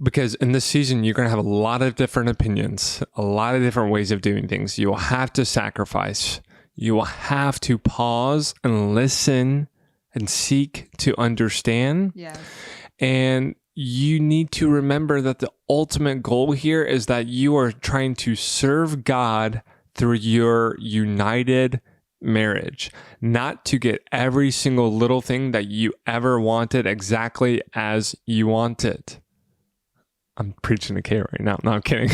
Because in this season, you're going to have a lot of different opinions, a lot of different ways of doing things. You will have to sacrifice. You will have to pause and listen and seek to understand. Yes. And you need to remember that the ultimate goal here is that you are trying to serve God through your united marriage, not to get every single little thing that you ever wanted exactly as you want it. I'm preaching to Kate right now. No, I'm kidding.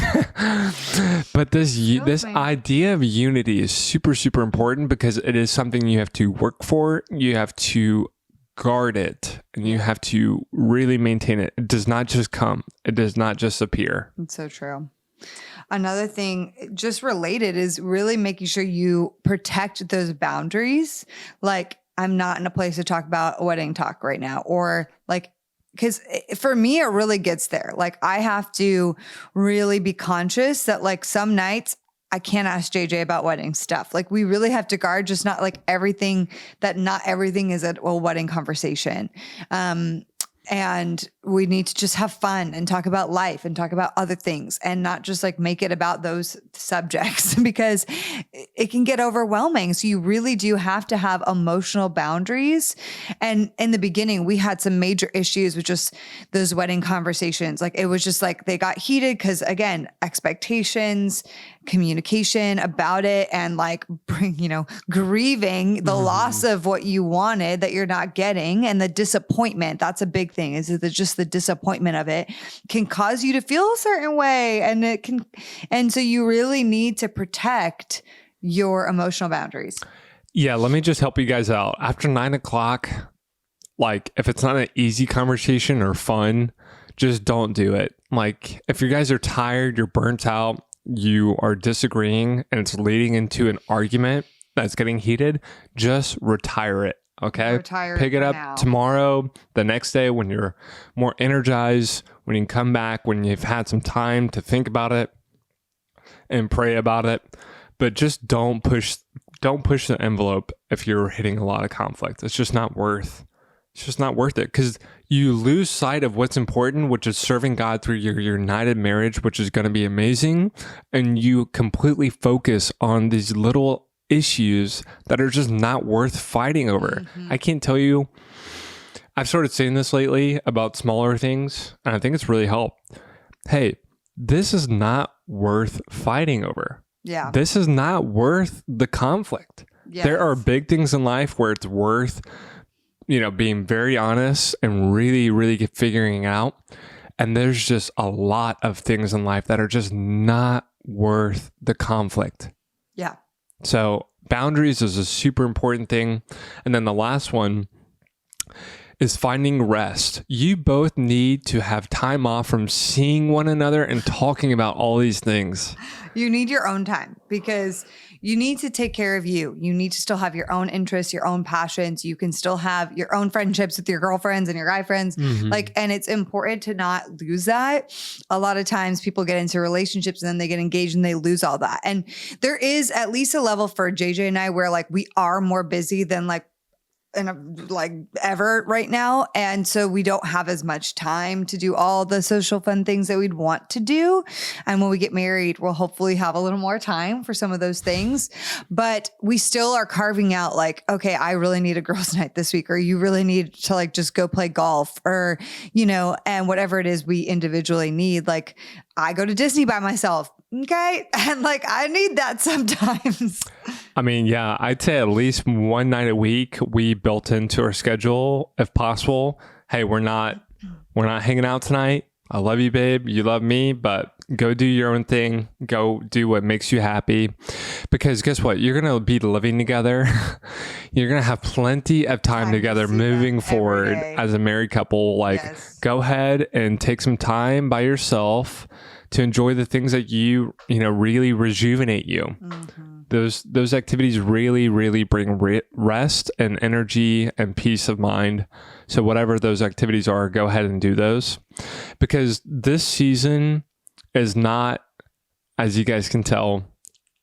But this idea of unity is super, super important because it is something you have to work for. You have to guard it and you have to really maintain it. It does not just come. It does not just appear. It's so true. Another thing just related is really making sure you protect those boundaries. Like, I'm not in a place to talk about wedding talk right now, or like, because for me, it really gets there. Like, I have to really be conscious that like some nights I can't ask JJ about wedding stuff. Like, we really have to guard just not like everything, that not everything is a wedding conversation. And we need to just have fun and talk about life and talk about other things and not just like make it about those subjects because it can get overwhelming. So you really do have to have emotional boundaries. And in the beginning, we had some major issues with just those wedding conversations. Like, it was just like they got heated because, again, expectations, communication about it, and like, grieving the loss of what you wanted that you're not getting, and the disappointment. That's a big thing, is that just the disappointment of it can cause you to feel a certain way. And so you really need to protect your emotional boundaries. Yeah. Let me just help you guys out. After 9 o'clock, like, if it's not an easy conversation or fun, just don't do it. Like, if you guys are tired, you're burnt out, you are disagreeing, and it's leading into an argument that's getting heated, just retire it. Okay. Pick it up now. Tomorrow, the next day, when you're more energized, when you can come back, when you've had some time to think about it and pray about it. But just don't push the envelope if you're hitting a lot of conflict. It's just not worth it, because you lose sight of what's important, which is serving God through your united marriage, which is going to be amazing. And you completely focus on these little issues that are just not worth fighting over. I can't tell you. I've started saying this lately about smaller things, and I think it's really helped. Hey, this is not worth fighting over. Yeah. This is not worth the conflict. Yes. There are big things in life where it's worth, being very honest and really, really figuring it out. And there's just a lot of things in life that are just not worth the conflict. Yeah. So boundaries is a super important thing. And then the last one is finding rest. You both need to have time off from seeing one another and talking about all these things. You need your own time, because you need to take care of you. You need to still have your own interests, your own passions. You can still have your own friendships with your girlfriends and your guy friends. And it's important to not lose that. A lot of times people get into relationships and then they get engaged and they lose all that. And there is at least a level for JJ and I where like we are more busy than like ever right now. And so we don't have as much time to do all the social fun things that we'd want to do. And when we get married, we'll hopefully have a little more time for some of those things, but we still are carving out like, okay, I really need a girls' night this week, or you really need to like just go play golf, or, and whatever it is we individually need. Like, I go to Disney by myself. Okay. And like, I need that sometimes. I mean, yeah, I'd say at least one night a week we built into our schedule, if possible. Hey, we're not hanging out tonight. I love you, babe. You love me, but go do your own thing. Go do what makes you happy. Because guess what? You're going to be living together. You're going to have plenty of time together moving forward as a married couple. Like, Go ahead and take some time by yourself to enjoy the things that really rejuvenate you. Those activities really, really bring rest and energy and peace of mind. So whatever those activities are, go ahead and do those. Because this season is not, as you guys can tell,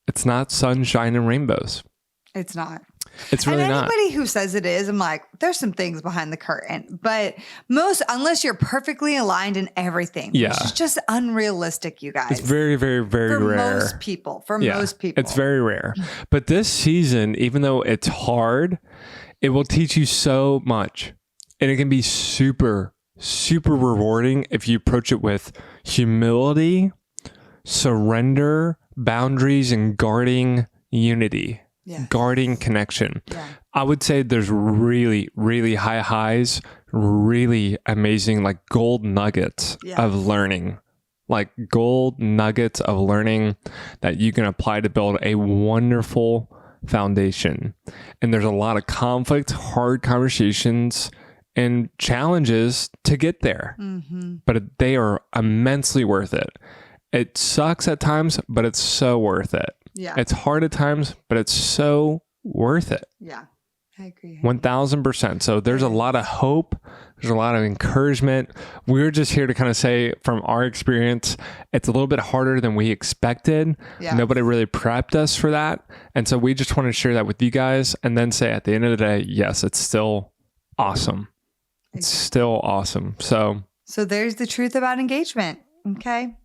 it's not sunshine and rainbows. It's not. It's really and not. anybody who says it is, I'm like, there's some things behind the curtain. But unless you're perfectly aligned in everything, which is just unrealistic, you guys. It's very, very, very rare. For most people. It's very rare. But this season, even though it's hard, it will teach you so much. And it can be super, super rewarding if you approach it with humility, surrender, boundaries, and guarding unity. Guarding connection. I would say there's really, really high highs, really amazing, like gold nuggets of learning, like gold nuggets of learning that you can apply to build a wonderful foundation. And there's a lot of conflict, hard conversations, and challenges to get there, but they are immensely worth it. It sucks at times, but it's so worth it. It's hard at times, but it's so worth it. I agree. 1000%. So there's a lot of hope. There's a lot of encouragement. We're just here to kind of say from our experience, it's a little bit harder than we expected. Nobody really prepped us for that. And so we just want to share that with you guys and then say at the end of the day, yes, it's still awesome. It's still awesome. So there's the truth about engagement. Okay.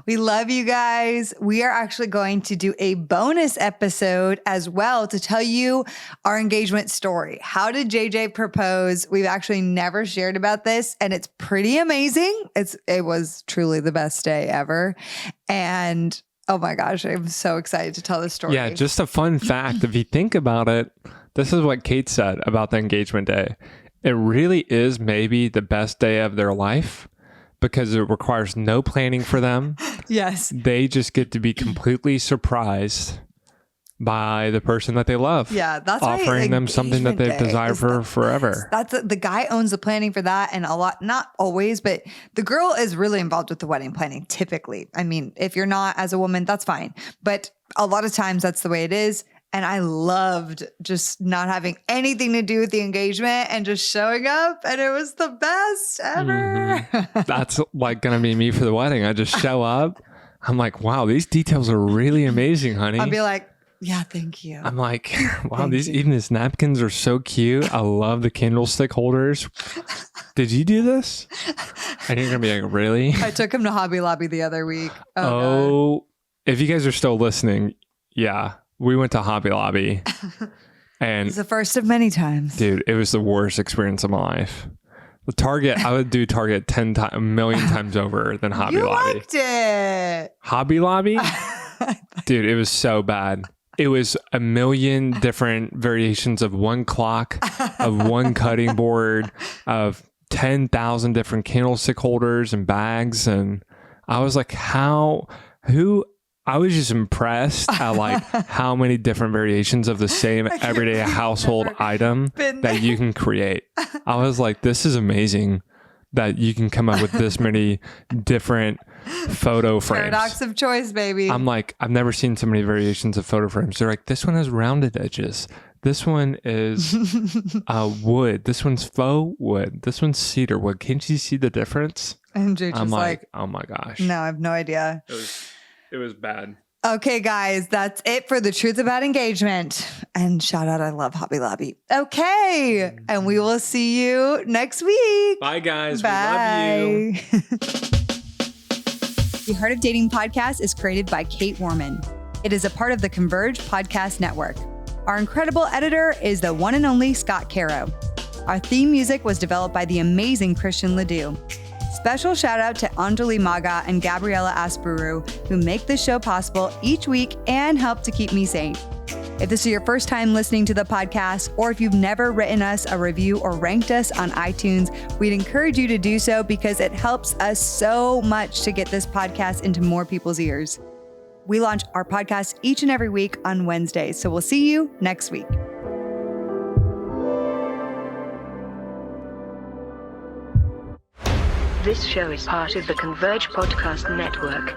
We love you guys. We are actually going to do a bonus episode as well to tell you our engagement story. How did JJ propose? We've actually never shared about this, and it's pretty amazing. It was truly the best day ever. And oh my gosh, I'm so excited to tell this story. Yeah, just a fun fact. If you think about it, this is what Kait said about the engagement day. It really is maybe the best day of their life, because it requires no planning for them. Yes. They just get to be completely surprised by the person that they love. Yeah, that's offering them something that they've desired for forever. That's the guy owns the planning for that, and a lot, not always, but the girl is really involved with the wedding planning typically. I mean, if you're not as a woman, that's fine. But a lot of times that's the way it is. And I loved just not having anything to do with the engagement and just showing up. And it was the best ever. That's like going to be me for the wedding. I just show up. I'm like, wow, these details are really amazing, honey. I'll be like, yeah, thank you. I'm like, wow, even these napkins are so cute. I love the candlestick holders. Did you do this? And you're going to be like, really? I took him to Hobby Lobby the other week. Oh, if you guys are still listening, yeah. We went to Hobby Lobby, and it's the first of many times. Dude, it was the worst experience of my life. The Target, I would do Target a million times over than Hobby Lobby. You liked it. Hobby Lobby? Dude, it was so bad. It was a million different variations of one clock, of one cutting board, of 10,000 different candlestick holders and bags. And I was like, I was just impressed at like how many different variations of the same everyday household item that you can create. I was like, this is amazing that you can come up with this many different photo frames. Paradox of choice, baby. I'm like, I've never seen so many variations of photo frames. They're like, this one has rounded edges. This one is wood. This one's faux wood. This one's cedar wood. Can't you see the difference? And Jake I'm was like, oh my gosh. No, I have no idea. It was bad. Okay, guys, that's it for the truth about engagement. And shout out, I love Hobby Lobby. Okay, and we will see you next week. Bye, guys. Bye. We love you. The Heart of Dating podcast is created by Kait Warman. It is a part of the Converge Podcast Network. Our incredible editor is the one and only Scott Caro. Our theme music was developed by the amazing Christian Ledoux. Special shout out to Anjali Maga and Gabriella Asperu, who make this show possible each week and help to keep me sane. If this is your first time listening to the podcast, or if you've never written us a review or ranked us on iTunes, we'd encourage you to do so because it helps us so much to get this podcast into more people's ears. We launch our podcast each and every week on Wednesdays, so we'll see you next week. This show is part of the Converge Podcast Network.